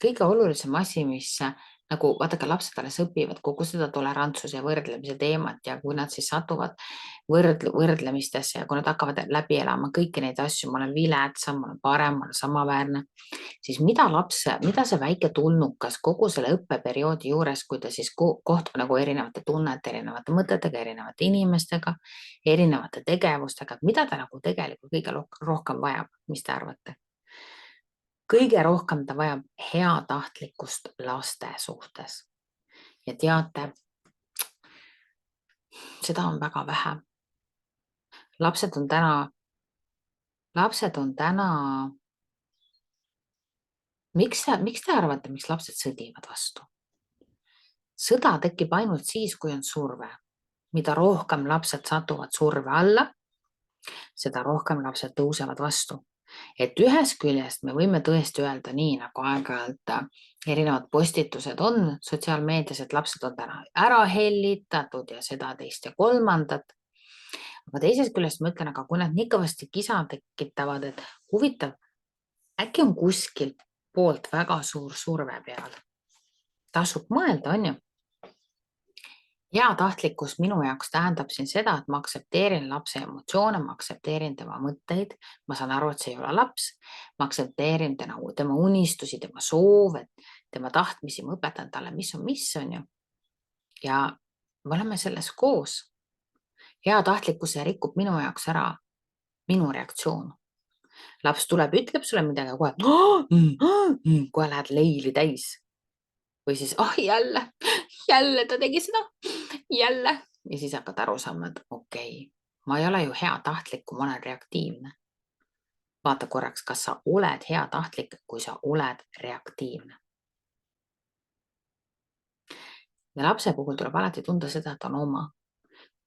S1: kõige olulisem asi, mis nagu vaadake, lapsed alles õpivad kogu seda tolerantsuse ja võrdlemise teemat ja kui nad siis satuvad võrdlemistesse ja kui nad hakkavad läbi elama kõiki neid asju, ma olen viletsam, ma olen parem, ma olen samaväärne, siis mida see väike tulnukas kogu selle õppeperioodi juures, kui ta siis kohtub nagu erinevate tunnete, erinevate mõtetega, erinevate inimestega, erinevate tegevustega, mida ta nagu tegelikult kõige rohkem vajab, mis te arvate? Kõige rohkem ta vajab heatahtlikkust laste suhtes. Ja teate, seda on väga vähe. Lapsed on täna, miks te arvate, miks lapsed sõdivad vastu? Sõda tekib ainult siis, kui on surve. Mida rohkem lapsed satuvad surve alla, seda rohkem lapsed tõusevad vastu. Et ühest küljest me võime tõesti öelda nii, nagu aeg-ajalt erinevad postitused on sotsiaalmeedias, et lapsed on täna ära hellitatud ja seda, teist ja kolmandat. Aga teisest küljest ma ütlen, aga kui nad nii kõvasti kisa tekitavad, et huvitav, äkki on kuskilt poolt väga suur surve peal. Tasub mõelda, on ju? Heatahtlikkus minu jaoks tähendab siin seda, et ma aktsepteerin lapse emotsioone, ma aktsepteerin tema mõtteid, ma saan aru, et see ei ole laps, ma aktsepteerin tema unistusi, tema soove, tema tahtmisi, ma õpetan talle, mis on ju. Ja me oleme selles koos. Heatahtlikkuse rikub minu jaoks ära minu reaktsioon. Laps tuleb, ütleb sulle midagi ja kohe lähed leili täis. Või siis, jälle ta tegi seda, jälle. Ja siis hakkad aru saama, et okei, ma ei ole ju heatahtlik, kui ma olen reaktiivne. Vaata korraks, kas sa oled heatahtlik, kui sa oled reaktiivne. Ja lapse puhul tuleb alati tunda seda, et on oma.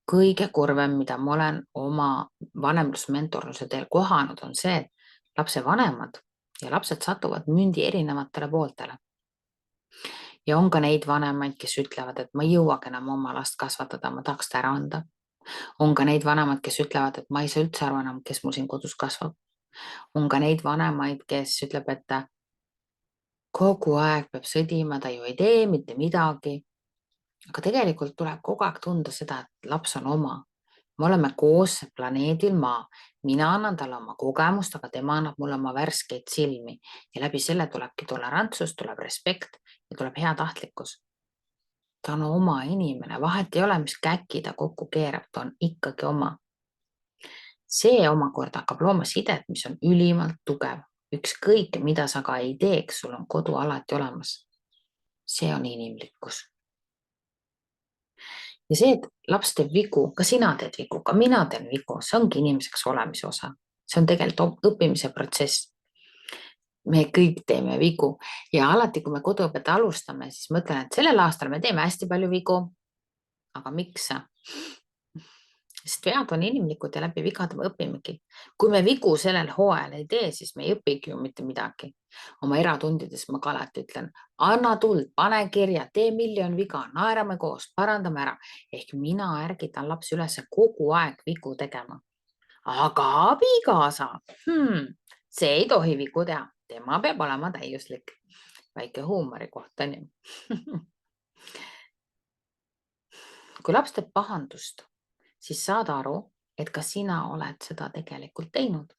S1: Kõige kurvem, mida ma olen oma vanemlusmentorluse teel kohanud, on see, et lapse vanemad ja lapsed satuvad mündi erinevatele pooltele. Ja on ka neid vanemaid, kes ütlevad, et ma ei jõuagi enam oma last kasvatada, ma tahaks ta ära anda. On ka neid vanemad, kes ütlevad, et ma ei saa üldse aru enam, kes mul siin kodus kasvab. On ka neid vanemaid, kes ütleb, et kogu aeg peab sõdima, ta ju ei tee mitte midagi. Aga tegelikult tuleb kogu aeg tunda seda, et laps on oma. Me oleme koos planeedil Maa. Mina annan talle oma kogemust, aga tema annab mulle oma värskeid silmi. Ja läbi selle tulebki tolerantsus, tuleb respekt ja tuleb heatahtlikkus. Ta on oma inimene, vahet ei ole, mis käki ta kokku keerab, ta on ikkagi oma. See omakorda hakkab looma sidet, mis on ülimalt tugev. Ükskõik, mida sa ka ei teeks, sul on kodu alati olemas. See on inimlikkus. Ja see, et laps teeb vigu, ka sina teed vigu, ka mina teen vigu, see ongi inimeseks olemise osa. See on tegelikult õppimise protsess. Me kõik teeme vigu ja alati, kui me koduõpet alustame, siis mõtlen, et sellel aastal me teeme hästi palju vigu. Aga miks? Sest vead on inimlikud ja läbi vigade me õpimegi. Kui me vigu sellel hooajal ei tee, siis me ei õpigi ju mitte midagi. Oma eratundides ma ka alati ütlen, anna tuld, pane kirja, tee miljon viga, naerame koos, parandame ära. Ehk mina ärgitan lapsi üles kogu aeg vigu tegema. Aga abikaasa, see ei tohi vigu teha. Tema peab olema täiuslik. Väike huumori koht on ju. Kui laps teeb pahandust, siis saad aru, et ka sina oled seda tegelikult teinud.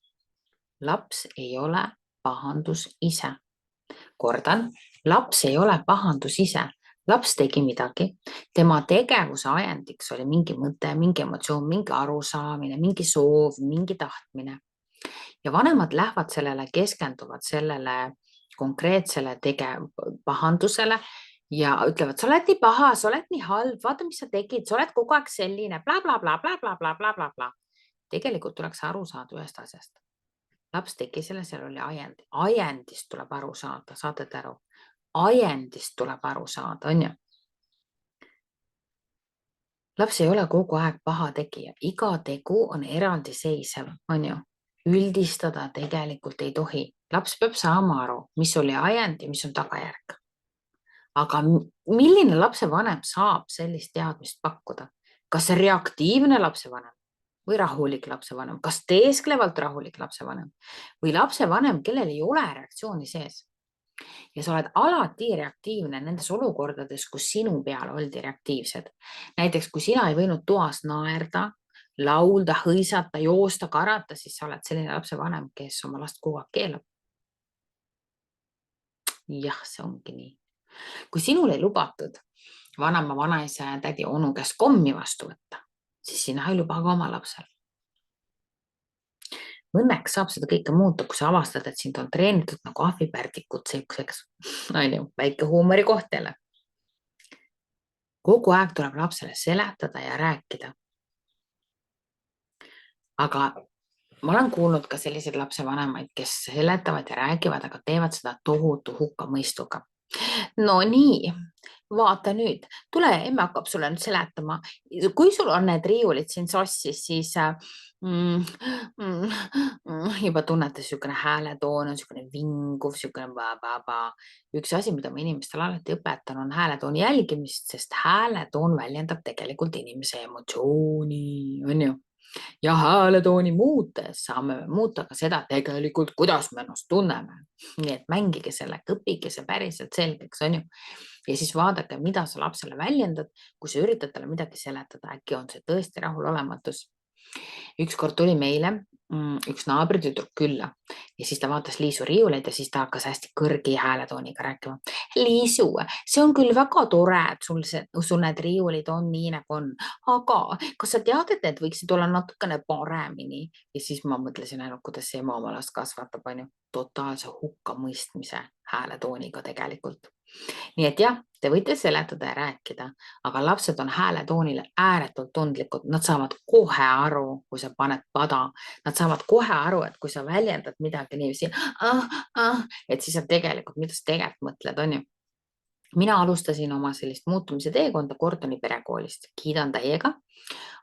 S1: Laps ei ole pahandus ise. Kordan, laps ei ole pahandus ise. Laps tegi midagi. Tema tegevuse ajendiks oli mingi mõte, mingi emotsioon, mingi arusaamine, mingi soov, mingi tahtmine. Ja vanemad lähevad sellele, keskenduvad sellele konkreetsele pahandusele ja ütlevad, sa oled nii paha, sa oled nii halb, vaata, mis sa tegid, sa oled kogu aeg selline, bla, bla, bla, bla, bla, bla, bla, bla, bla. Tegelikult tuleks aru saada ühest asjast. Laps tegi selle, seal oli ajend. Ajendist tuleb aru saada, saate aru? Ajendist tuleb aru saada, on ju? Laps ei ole kogu aeg paha tegija. Iga tegu on eraldiseisev, on ju? Üldistada tegelikult ei tohi. Laps peab saama aru, mis oli ajend ja mis on tagajärg. Aga milline lapsevanem saab sellist teadmist pakkuda? Kas reaktiivne lapsevanem või rahulik lapsevanem? Kas teesklevalt rahulik lapsevanem või lapsevanem, kellel ei ole reaktsiooni sees? ja sa oled alati reaktiivne nendes olukordades, kus sinu peale oldi reaktiivsed. Näiteks, kui sina ei võinud toas naerda, laulda, hõisata, joosta, karata, siis sa oled selline lapsevanem, kes oma last kogu aeg keelab. Jah, see ongi nii. Kui sinul ei lubatud vanema, vanaisa ja tädi onu käest kommi vastu võtta, siis sina ei luba ka oma lapsel. Õnneks saab seda kõike muuta, kui sa avastad, et sind on treenitud nagu ahvipärdikud siukseks, on ju, väike huumorikoht jälle. Kogu aeg tuleb lapsele seletada ja rääkida. Aga ma olen kuulnud ka selliseid lapsevanemaid, kes seletavad ja räägivad, aga teevad seda tohutu hukkamõistuga. No nii, vaata nüüd, tule, emme hakkab sulle nüüd seletama. Kui sul on need riiulid siin sassis, siis juba tunnete niisugune hääletoon on niisugune vinguv, niisugune ba-ba-ba. Üks asi, mida ma inimestele alati õpetan, on hääletooni jälgimist, sest hääletoon väljendab tegelikult inimese emotsiooni, on ju? Ja hääletooni muutes saame muuta ka seda tegelikult, kuidas me ennast tunneme. Nii et mängige sellega, õppige see päriselt selgeks, on ju. Ja siis vaadake, mida sa lapsele väljendad, kui sa üritad talle midagi seletada, äkki on see tõesti rahulolematus. Ükskord tuli meile üks naabritüdruk külla ja siis ta vaatas Liisu riiuleid ja siis ta hakkas hästi kõrgi hääletooniga rääkima. Liisu, see on küll väga tore, et sul need riiulid on nii nagu on, aga kas sa tead, et need võiksid olla natukene paremini? Ja siis ma mõtlesin ainult, kuidas see ema oma last kasvatab, on ju, totaalse hukkamõistmise hääletooniga tegelikult. Nii et jah, te võite seletada ja rääkida, aga lapsed on hääletoonile ääretult tundlikud. Nad saavad kohe aru, kui sa paned pada. Nad saavad kohe aru, et kui sa väljendad midagi niiviisi, et siis sa tegelikult, mida sa tegelikult mõtled, on ju. Mina alustasin oma sellist muutumise teekonda Gordoni perekoolist, kiidan täiega,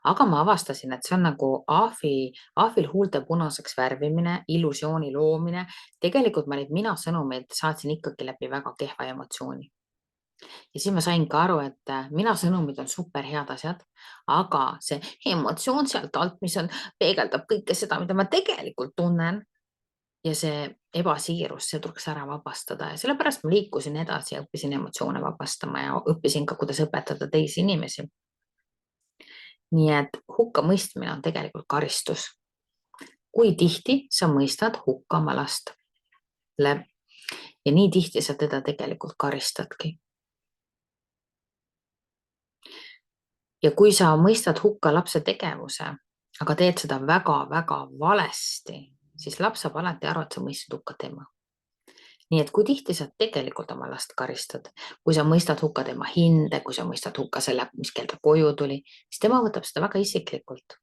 S1: aga ma avastasin, et see on nagu ahvil huulte punaseks värvimine, illusiooni loomine. Tegelikult ma neid mina sõnumeid saatsin ikkagi läbi väga kehva emotsiooni. Ja siis ma sain ka aru, et mina sõnumid on super head asjad, aga see emotsioon sealt alt, mis peegeldab kõike seda, mida ma tegelikult tunnen ja see ebasiirus, see tuleks ära vabastada ja sellepärast ma liikusin edasi ja õppisin emotsioone vabastama ja õppisin ka, kuidas õpetada teisi inimesi. Nii et hukkamõistmine on tegelikult karistus. Kui tihti sa mõistad hukka oma last ja nii tihti sa teda tegelikult karistadki. Ja kui sa mõistad hukka lapse tegevuse, aga teed seda väga-väga valesti, siis laps saab alati aru, et sa mõistad hukka tema. Nii et kui tihti sa tegelikult oma last karistad, kui sa mõistad hukka tema hinde, kui sa mõistad hukka selle, mis kell ta koju tuli, siis tema võtab seda väga isiklikult.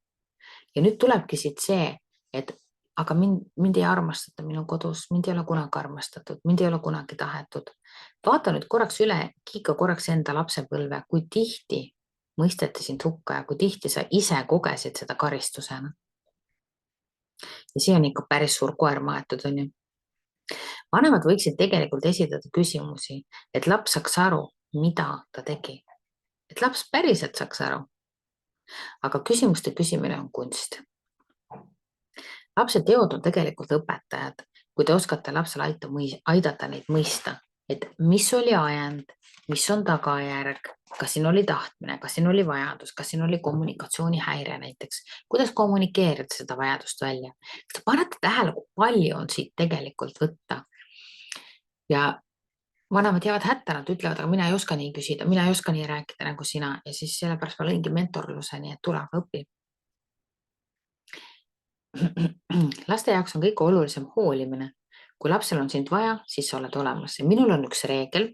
S1: Ja nüüd tulebki siit see, et aga mind ei armastata minu kodus, mind ei ole kunagi armastatud, mind ei ole kunagi tahetud. Vaata nüüd korraks üle, kiika korraks enda lapsepõlve, kui tihti mõisteti sind hukka ja kui tihti sa ise kogesid seda karistusena. Ja see on ikka päris suur koer maetud, on ju. Vanemad võiksid tegelikult esitada küsimusi, et laps saaks aru, mida ta tegi. Et laps päriselt saaks aru. Aga küsimuste küsimine on kunst. Lapse teod on tegelikult õpetajad, kui te oskate lapsele aidata neid mõista, et mis oli ajend, mis on tagajärg, kas siin oli tahtmine, kas siin oli vajadus, kas siin oli kommunikatsioonihäire näiteks, kuidas kommunikeerida seda vajadust välja. Kas te panete tähele, kui palju on siit tegelikult võtta? Ja vanemad jäävad hätta, nad ütlevad, aga mina ei oska nii küsida, mina ei oska nii rääkida nagu sina ja siis sellepärast ma lõingi mentorluse, nii et tule aga õpi. Laste jaoks on kõige olulisem hoolimine. Kui lapsel on sind vaja, siis sa oled olemas. Ja minul on üks reegel.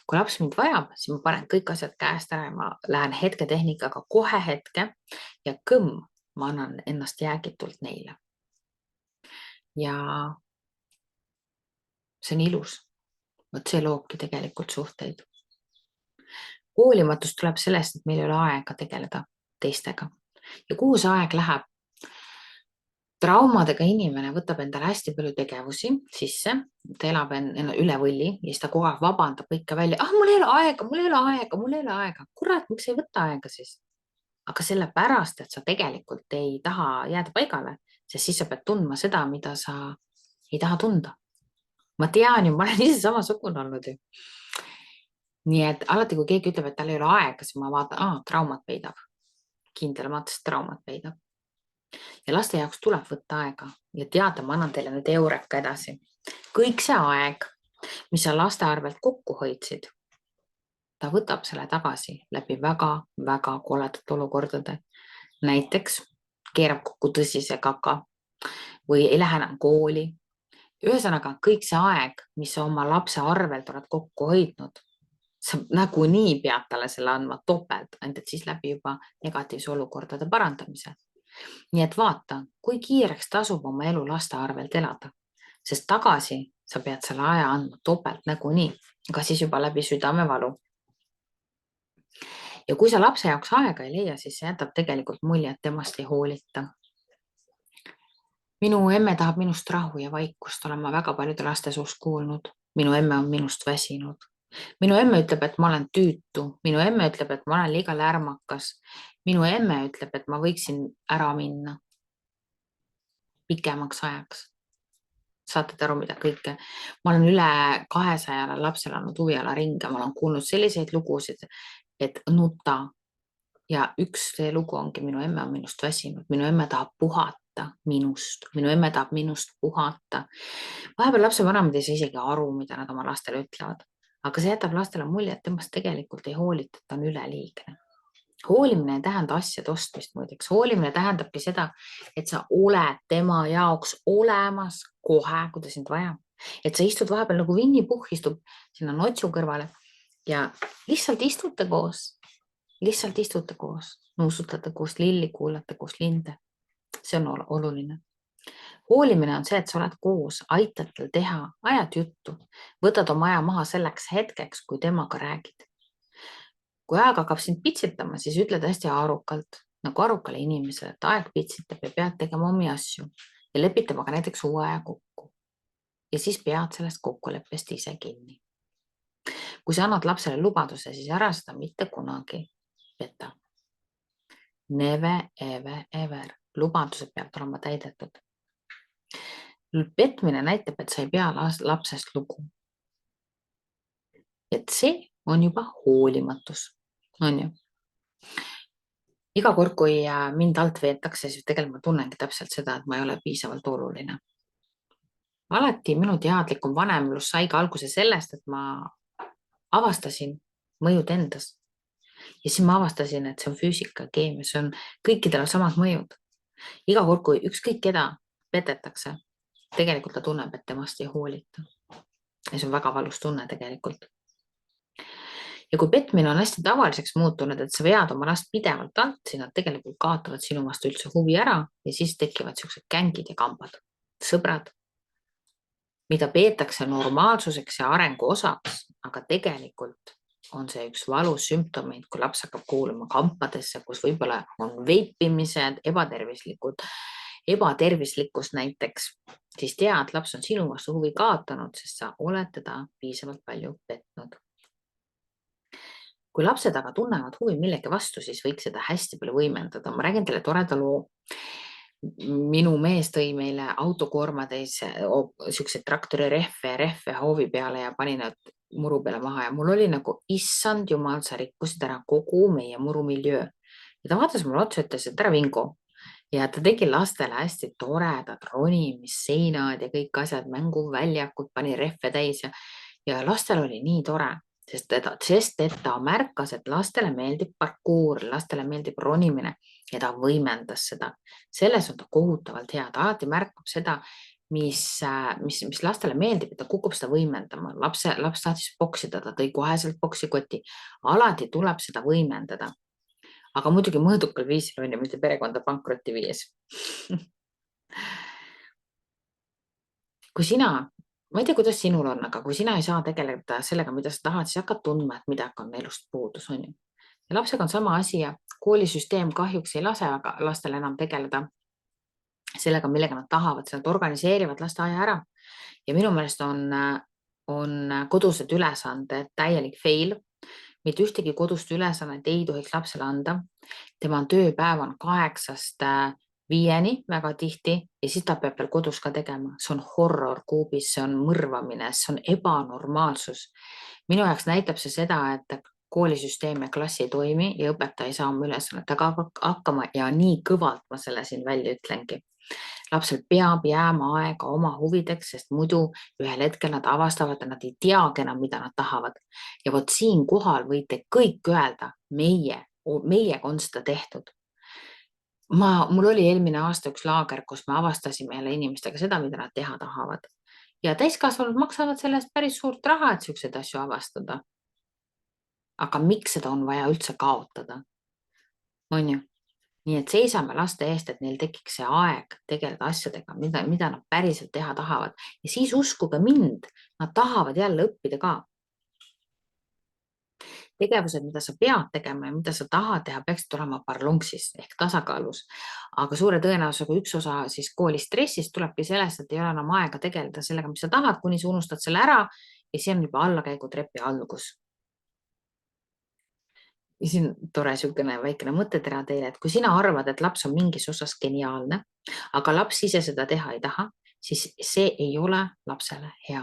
S1: Kui laps mind vajab, siis ma panen kõik asjad käest ära ja ma lähen hetketehnikaga kohe hetke ja ma annan ennast jäägitult neile. Ja see on ilus. Võt see loobki tegelikult suhteid. Hoolimatus tuleb sellest, et meil ei ole aega tegeleda teistega. Ja kuhu see aeg läheb? Traumadega inimene võtab endale hästi palju tegevusi sisse, ta elab üle võlli ja siis ta kogu aeg vabandab kõike välja. Mul ei ole aega, mul ei ole aega, mul ei ole aega. Kurat, miks ei võta aega siis? Aga sellepärast, et sa tegelikult ei taha jääda paigale, sest siis sa pead tundma seda, mida sa ei taha tunda. Ma tean ju, ma olen ise samasugune olnud ju. Nii et alati, kui keegi ütleb, et tal ei ole aega, siis ma vaatan, traumat peidab. Kindel mõttes traumat peidab. Ja laste jaoks tuleb võtta aega ja teada, ma annan teile nüüd eureka edasi. Kõik see aeg, mis sa laste arvelt kokku hoidsid, ta võtab selle tagasi läbi väga-väga koledate olukordade. Näiteks keerab kokku tõsise kaka või ei lähe enam kooli. Ühesõnaga, kõik see aeg, mis sa oma lapse arvelt oled kokku hoidnud, sa nagunii pead talle selle andma topelt, ainult et siis läbi juba negatiivse olukordade parandamise. Nii et vaata, kui kiireks tasub oma elu laste arvelt elada, sest tagasi sa pead selle aja andma topelt nagunii, aga siis juba läbi südamevalu. Ja kui sa lapse jaoks aega ei leia, siis see jätab tegelikult mulje, et temast ei hoolita. Minu emme tahab minust rahu ja vaikust, olen ma väga paljude laste suust kuulnud. Minu emme on minust väsinud. Minu emme ütleb, et ma olen tüütu. Minu emme ütleb, et ma olen liiga lärmakas. Minu emme ütleb, et ma võiksin ära minna pikemaks ajaks. Saate aru, mida kõike. Ma olen üle 200 lapsele andnud huviala ringe. Ma olen kuulnud selliseid lugusid, et nuta. Ja üks see lugu ongi, minu emme on minust väsinud. Minu emme tahab puhata minust. Minu emme tahab minust puhata. Vahepeal lapsevanemad ei saa isegi aru, mida nad oma lastele ütlevad. Aga see jätab lastele mulje, et temast tegelikult ei hoolita, et ta on üleliigne. Hoolimine ei tähenda asjade ostmist muideks. Hoolimine tähendabki seda, et sa oled tema jaoks olemas kohe, kui ta sind vajab. Et sa istud vahepeal nagu Winnie-Puhh istub sinna notsu kõrvale ja lihtsalt istute koos, nuusutate koos lilli, kuulate koos linde. See on oluline. Hoolimine on see, et sa oled koos, aitad tal teha, ajad juttu, võtad oma aja maha selleks hetkeks, kui temaga räägid. Kui aeg hakkab sind pitsitama, siis ütled hästi arukalt, nagu arukale inimesele, et aeg pitsitab ja pead tegema omi asju ja lepitama ka näiteks uue aja kokku. Ja siis pead sellest kokkuleppest ise kinni. Kui sa annad lapsele lubaduse, siis ära seda mitte kunagi peta. Never, ever. Lubadused peavad olema täidetud. Petmine näitab, et sa ei pea lapsest lugu. Et see on juba hoolimatus. On ju? Iga kord, kui mind alt veetakse, siis tegelikult ma tunnengi täpselt seda, et ma ei ole piisavalt oluline. Alati minu teadlikum vanemlus sai ka alguse sellest, et ma avastasin mõjud endas. Ja siis ma avastasin, et see on füüsika, keemia, see on kõikidel samad mõjud. Iga kord, kui ükskõik keda petetakse, tegelikult ta tunneb, et temast ei hoolita. Ja see on väga valus tunne tegelikult. Ja kui petmine on hästi tavaliseks muutunud, et sa vead oma last pidevalt alt, siis nad tegelikult kaotavad sinu vastu üldse huvi ära ja siis tekivad sellised kängid ja kambad. Sõbrad, mida peetakse normaalsuseks ja arengu osaks, aga tegelikult on see üks valus sümptomeid, kui laps hakkab kuuluma kampadesse, kus võib-olla on veipimised, ebatervislikkus näiteks, siis tead, laps on sinu vastu huvi kaotanud, sest sa oled teda piisavalt palju petnud. Kui lapsed aga tunnevad huvi millegi vastu, siis võiks seda hästi palju võimendada. Ma räägin teile toreda loo. Minu mees tõi meile autokoormatäis siukseid traktori rehve hoovi peale ja pani need muru peale maha ja mul oli nagu, issand jumal, sa rikkusid ära kogu meie murumiljöö. Ja ta vaatas mulle otsa, ütles, et ära vingu. Ja ta tegi lastele hästi toredad ronimisseinad ja kõik asjad, mänguväljakud, pani rehve täis ja lastel oli nii tore. Sest et ta märkas, et lastele meeldib parkuur, lastele meeldib ronimine ja ta võimendas seda. Selles on ta kohutavalt hea. Ta alati märkab seda, mis lastele meeldib, et ta kukub seda võimendama. Laps tahtis boksida, ta tõi koheselt boksikoti. Alati tuleb seda võimendada. Aga muidugi mõõdukal viisil on ju mitte perekonda pankrotti viies. Kui sina... Ma ei tea, kuidas sinul on, aga kui sina ei saa tegeleda sellega, mida sa tahad, siis hakkad tundma, et midagi on elust puudus, on ju. Ja lapsega on sama asi ja koolisüsteem kahjuks ei lase lastel enam tegeleda sellega, millega nad tahavad, nad organiseerivad laste aja ära. Ja minu meelest on kodused ülesanded täielik fail. Mitte ühtegi kodust ülesannet ei tohiks lapsele anda. Tema tööpäev on 8 5-ni väga tihti ja siis ta peab veel kodus ka tegema. See on horror kuubis, see on mõrvamine, see on ebanormaalsus. Minu jaoks näitab see seda, et koolisüsteem ja klass ei toimi ja õpetaja ei saa oma ülesannetega hakkama ja nii kõvalt ma selle siin välja ütlengi. Lapsel peab jääma aega oma huvideks, sest muidu ühel hetkel nad avastavad, et nad ei teagi enam, mida nad tahavad. Ja vot siin kohal võite kõik öelda, meiega on seda tehtud. Mul oli eelmine aasta üks laager, kus me avastasime jälle inimestega seda, mida nad teha tahavad. Ja täiskasvanud maksavad sellest päris suurt raha, et selliseid asju avastada. Aga miks seda on vaja üldse kaotada? On ju? Nii et seisame laste eest, et neil tekiks see aeg tegeleda asjadega, mida nad päriselt teha tahavad. Ja siis uskuge mind, nad tahavad jälle õppida ka. Tegevused, mida sa pead tegema ja mida sa tahad teha, peaksid olema parlongsis ehk tasakaalus. Aga suure tõenäosusega üks osa siis kooli stressist tulebki sellest, et ei ole enam aega tegeleda sellega, mis sa tahad, kuni sa unustad selle ära ja see on juba allakäigutrepi algus. Ja siin tore niisugune väikene mõttetera teile, et kui sina arvad, et laps on mingis osas geniaalne, aga laps ise seda teha ei taha, siis see ei ole lapsele hea.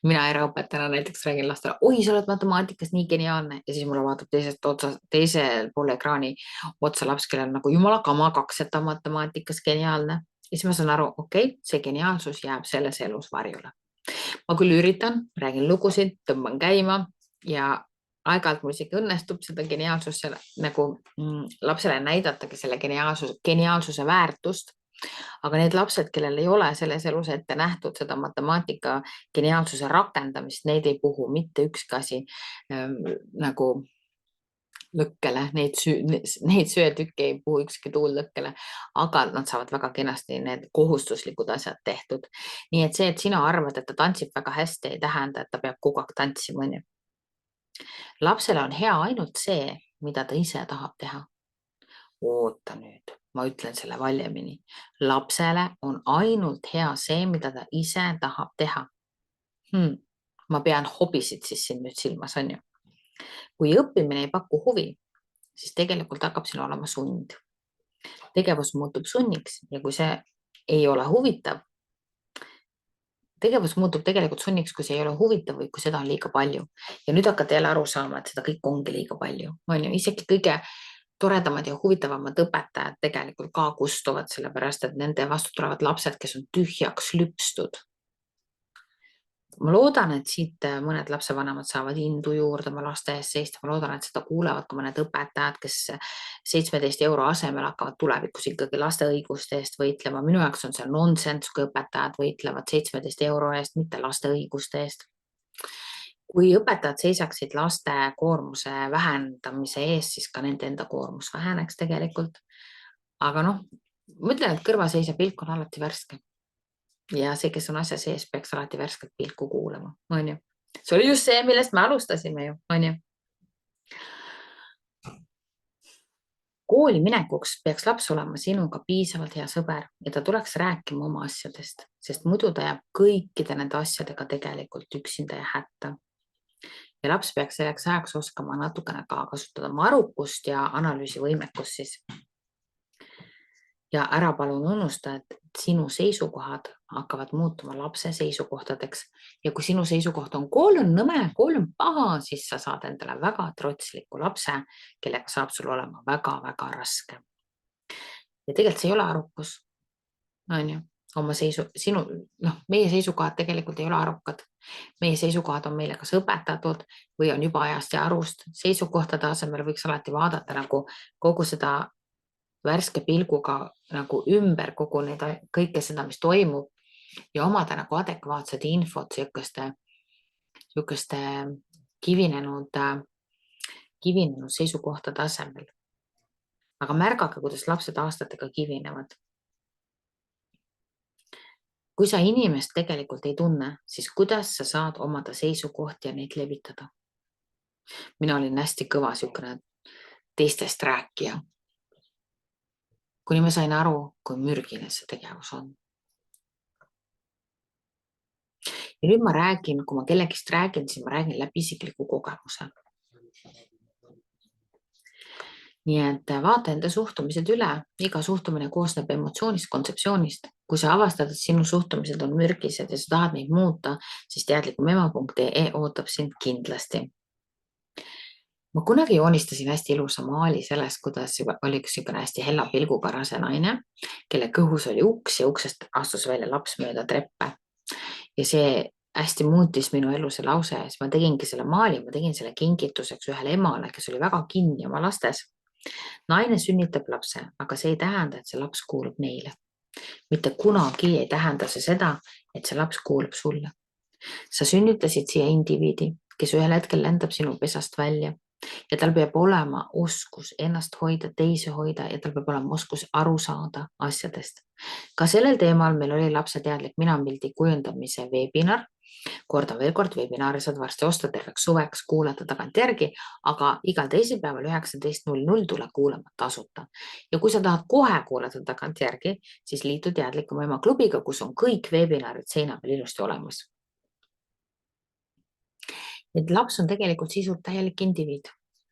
S1: Mina eraõpetajana näiteks räägin lastele, oi, sa oled matemaatikas nii geniaalne ja siis mulle vaatab teisel pool ekraani otsa laps, kellel nagu jumala kama 2, et ta matemaatikas geniaalne. Ja siis ma saan aru, okei, see geniaalsus jääb selles elus varjule. Ma küll üritan, räägin lugusid, tõmban käima ja aeg-ajalt mul isegi õnnestub seda geniaalsust nagu lapsele näidatagi selle geniaalsuse väärtust. Aga need lapsed, kellel ei ole selles elus ette nähtud seda matemaatika geniaalsuse rakendamist, neid ei puhu mitte ükski asi nagu lõkkele, neid söetükke ei puhu ükski tuul lõkkele, aga nad saavad väga kenasti need kohustuslikud asjad tehtud. Nii et see, et sina arvad, et ta tantsib väga hästi, ei tähenda, et ta peab kogu aeg tantsima. Lapsele on hea ainult see, mida ta ise tahab teha. Oota nüüd, ma ütlen selle valjemini. Lapsele on ainult hea see, mida ta ise tahab teha. Ma pean hobisid siis siin nüüd silmas, on ju. Kui õppimine ei paku huvi, siis tegelikult hakkab siin olema sund. Tegevus muutub sunniks ja kui see ei ole huvitav, tegevus muutub tegelikult sunniks, kui see ei ole huvitav või kui seda on liiga palju. Ja nüüd hakkate jälle aru saama, et seda kõik ongi liiga palju. On ju, isegi kõige toredamad ja huvitavamad õpetajad tegelikult ka kustuvad, sellepärast et nende vastu tulevad lapsed, kes on tühjaks lüpstud. Ma loodan, et siit mõned lapsevanemad saavad indu juurde oma laste eest seista. Ma loodan, et seda kuulevad ka mõned õpetajad, kes 17 € asemel hakkavad tulevikus ikkagi laste õiguste eest võitlema. Minu jaoks on see nonsense, kui õpetajad võitlevad 17 € eest, mitte laste õiguste eest. Kui õpetajad seisaksid laste koormuse vähendamise eest, siis ka nende enda koormus väheneks tegelikult. Aga noh, ma ütlen, et kõrvaseisev pilk on alati värske. Ja see, kes on asja sees, peaks alati värskelt pilku kuulama, on ju. See oli just see, millest me alustasime ju, on ju. Kooli minekuks peaks laps olema sinuga piisavalt hea sõber ja ta tuleks rääkima oma asjadest, sest muidu ta jääb kõikide nende asjadega tegelikult üksinda ja hätta. Ja laps peaks selleks ajaks oskama natukene ka kasutada oma arukust ja analüüsivõimekust siis. Ja ära palun unusta, et sinu seisukohad hakkavad muutuma lapse seisukohtadeks. Ja kui sinu seisukoht on kool on nõme, kool on paha, siis sa saad endale väga trotsliku lapse, kellega saab sul olema väga-väga raske. Ja tegelikult see ei ole arukus. On ju, meie seisukohad tegelikult ei ole arukad. Meie seisukohad on meile kas õpetatud või on juba ajast ja arust. Seisukohtade asemel võiks alati vaadata nagu kogu seda värske pilguga nagu ümber kogu kõike seda, mis toimub ja omada nagu adekvaatset infot sihukeste kivinenud seisukohtade asemel. Aga märgake, kuidas lapsed aastatega kivinevad. Kui sa inimest tegelikult ei tunne, siis kuidas sa saad omada seisukohti ja neid levitada? Mina olin hästi kõva sihukene teistest rääkija. Kuni ma sain aru, kui mürgine see tegevus on. Ja nüüd ma räägin, kui ma kellegist räägin, siis ma räägin läbi isikliku kogemuse. Nii et vaata enda suhtumised üle, iga suhtumine koosneb emotsioonist, kontseptsioonist. Kui sa avastad, et sinu suhtumised on mürgised ja sa tahad neid muuta, siis teadlikumema.ee ootab sind kindlasti. Ma kunagi joonistasin hästi ilusa maali sellest, kuidas oli üks hästi hella pilguparase naine, kelle kõhus oli uks ja uksest astus välja laps mööda treppe. Ja see hästi muutis minu elu see lause ja siis ma tegingi selle maali, ma tegin selle kingituseks ühele emale, kes oli väga kinni oma lastes. Naine sünnitab lapse, aga see ei tähenda, et see laps kuulub neile. Mitte kunagi ei tähenda see seda, et see laps kuulub sulle. Sa sünnitasid siia indiviidi, kes ühel hetkel lendab sinu pesast välja ja tal peab olema oskus ennast hoida, teisi hoida ja tal peab olema oskus aru saada asjadest. Ka sellel teemal meil oli lapse teadlik minapildi kujundamise webinar. Kordan veel kord, webinaari saad varsti osta terveks suveks, kuulata tagantjärgi, aga igal teisipäeval 19.00 tule kuulama tasuta. Ja kui sa tahad kohe kuulata tagantjärgi, siis liitu teadlikuma ema klubiga, kus on kõik webinarid seina peal ilusti olemas. Et laps on tegelikult sisult täielik indiviid,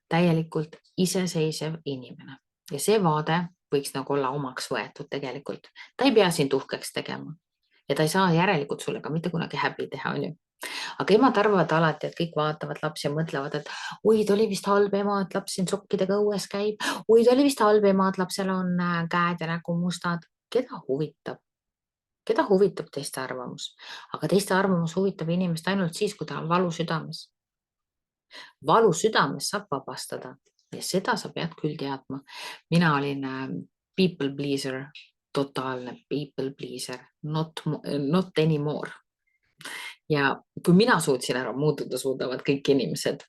S1: täielikult iseseisev inimene ja see vaade võiks nagu olla omaks võetud tegelikult. Ta ei pea sind uhkeks tegema ja ta ei saa järelikult sulle ka mitte kunagi häbi teha, on ju. Aga emad arvavad alati, et kõik vaatavad lapsi ja mõtlevad, et oi, ta oli vist halb ema, et laps siin sokkidega õues käib. Oi, ta oli vist halb ema, et lapsel on käed ja nägu mustad. Keda huvitab? Keda huvitab teiste arvamus? Aga teiste arvamus huvitab inimest ainult siis, kui ta on valu südames. Valu südames saab vabastada ja seda sa pead küll teadma. Mina olin people pleaser, totaalne people pleaser, not anymore. Ja kui mina suutsin ära muutuda, suudavad kõik inimesed.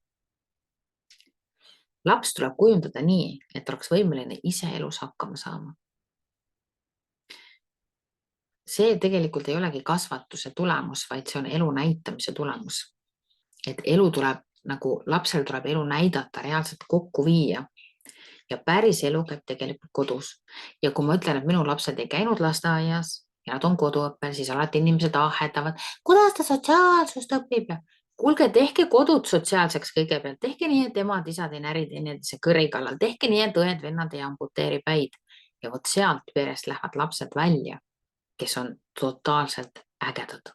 S1: Laps tuleb kujundada nii, et oleks võimeline ise elus hakkama saama. See tegelikult ei olegi kasvatuse tulemus, vaid see on elu näitamise tulemus. Et elu tuleb, nagu lapsel tuleb elu näidata, reaalselt kokku viia. Ja päris elu käib tegelikult kodus. Ja kui ma ütlen, et minu lapsed ei käinud lasteaias ja nad on koduõppel, siis alati inimesed ahhetavad, kuidas ta sotsiaalsust õpib. Kuulge, tehke kodud sotsiaalseks kõigepealt. Tehke nii, et emad, isad ei näri teineteise kõri kallal. Tehke nii, et õed, vennad ei amputeeri päid. Ja vot sealt perest lähevad lapsed välja, kes on totaalselt ägedad.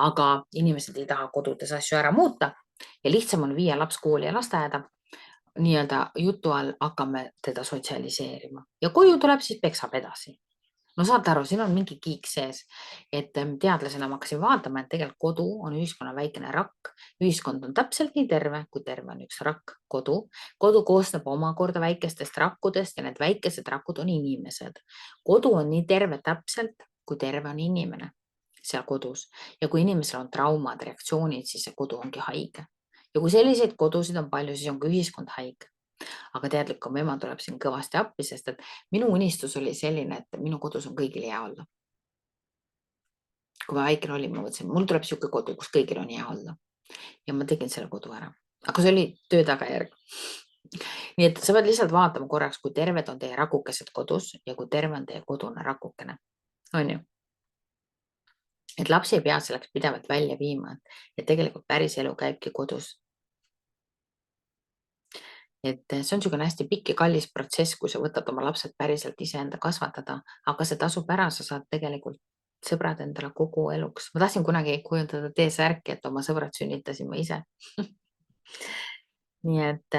S1: Aga inimesed ei taha kodudes asju ära muuta ja lihtsam on viia laps kooli ja lasteaeda. Nii-öelda jutu all hakkame teda sotsialiseerima ja koju tuleb siis peksab edasi. No saate aru, siin on mingi kiik sees, et teadlasena ma hakkasin vaatama, et tegelikult kodu on ühiskonna väikene rakk. Ühiskond on täpselt nii terve, kui terve on üks rakk, kodu. Kodu koosneb omakorda väikestest rakkudest ja need väikesed rakud on inimesed. Kodu on nii terve täpselt, kui terve on inimene seal kodus. Ja kui inimesel on traumad, reaktsioonid, siis see kodu ongi haige. Ja kui selliseid kodusid on palju, siis on ka ühiskond haige. Aga teadlikum ema tuleb siin kõvasti appi, sest et minu unistus oli selline, et minu kodus on kõigil hea olla. Kui ma väikene olin, ma mõtlesin, mul tuleb siuke kodu, kus kõigil on hea olla. Ja ma tegin selle kodu ära. Aga see oli töö tagajärg. Nii et sa pead lihtsalt vaatama korraks, kui terved on teie rakukesed kodus ja kui terve on teie kodune rakukene. On ju? Et lapsi ei pea selleks pidevalt välja viima, et tegelikult päris elu käibki kodus. Et see on niisugune hästi pikk ja kallis protsess, kui sa võtad oma lapsed päriselt iseenda kasvatada, aga see tasub ära, sa saad tegelikult sõbrad endale kogu eluks. Ma tahtsin kunagi kujundada T-särki, et oma sõbrad sünnitasin ma ise. Nii et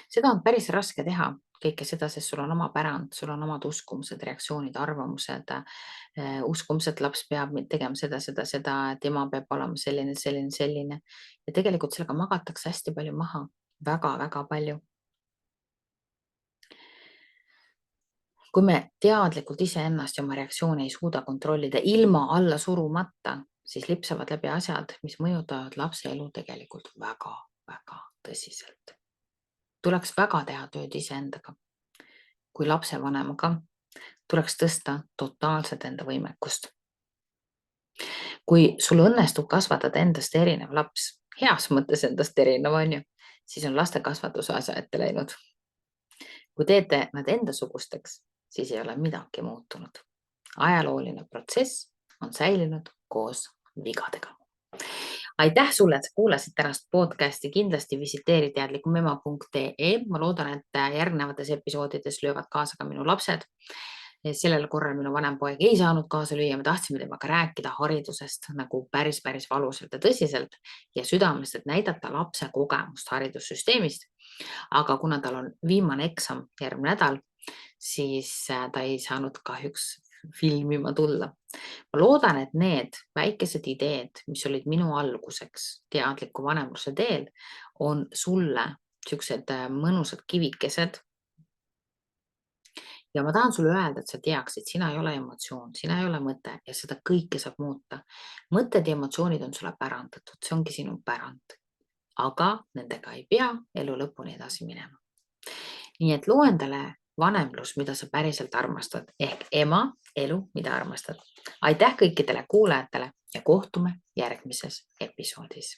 S1: seda on päris raske teha, kõike seda, sest sul on oma pärand, sul on omad uskumused, reaktsioonid, arvamused, uskumused, laps peab tegema seda, et ema peab olema selline. Ja tegelikult sellega magatakse hästi palju maha. Väga-väga palju. Kui me teadlikult iseennast ja oma reaktsioone ei suuda kontrollida ilma alla surumata, siis lipsavad läbi asjad, mis mõjutavad lapse elu tegelikult väga-väga tõsiselt. Tuleks väga teha tööd iseendaga. Kui lapsevanemaga tuleks tõsta totaalselt enda võimekust. Kui sul õnnestub kasvatada endast erinev laps, heas mõttes endast erinev, on ju, siis on laste kasvatuse asja ette läinud. Kui teete nad endasugusteks, siis ei ole midagi muutunud. Ajalooline protsess on säilinud koos vigadega. Aitäh sulle, et sa kuulasid tänast podcasti, kindlasti visiteeri teadlikumema.ee. Ma loodan, et järgnevates episoodides löövad kaasa ka minu lapsed. Sellel korral minu vanem poeg ei saanud kaasa lüüa, me tahtsime temaga rääkida haridusest nagu päris valusalt ja tõsiselt ja südamest, et näidata lapse kogemust haridussüsteemist. Aga kuna tal on viimane eksam järgmine nädal, siis ta ei saanud kahjuks filmima tulla. Ma loodan, et need väikesed ideed, mis olid minu alguseks teadliku vanemluse teel, on sulle siuksed mõnusad kivikesed. Ja ma tahan sulle öelda, et sa teaksid, sina ei ole emotsioon, sina ei ole mõte ja seda kõike saab muuta. Mõtted ja emotsioonid on sulle pärandatud, see ongi sinu pärand. Aga nendega ei pea elu lõpuni edasi minema. Nii et loo endale vanemlus, mida sa päriselt armastad, ehk ema elu, mida armastad. Aitäh kõikidele kuulajatele ja kohtume järgmises episoodis.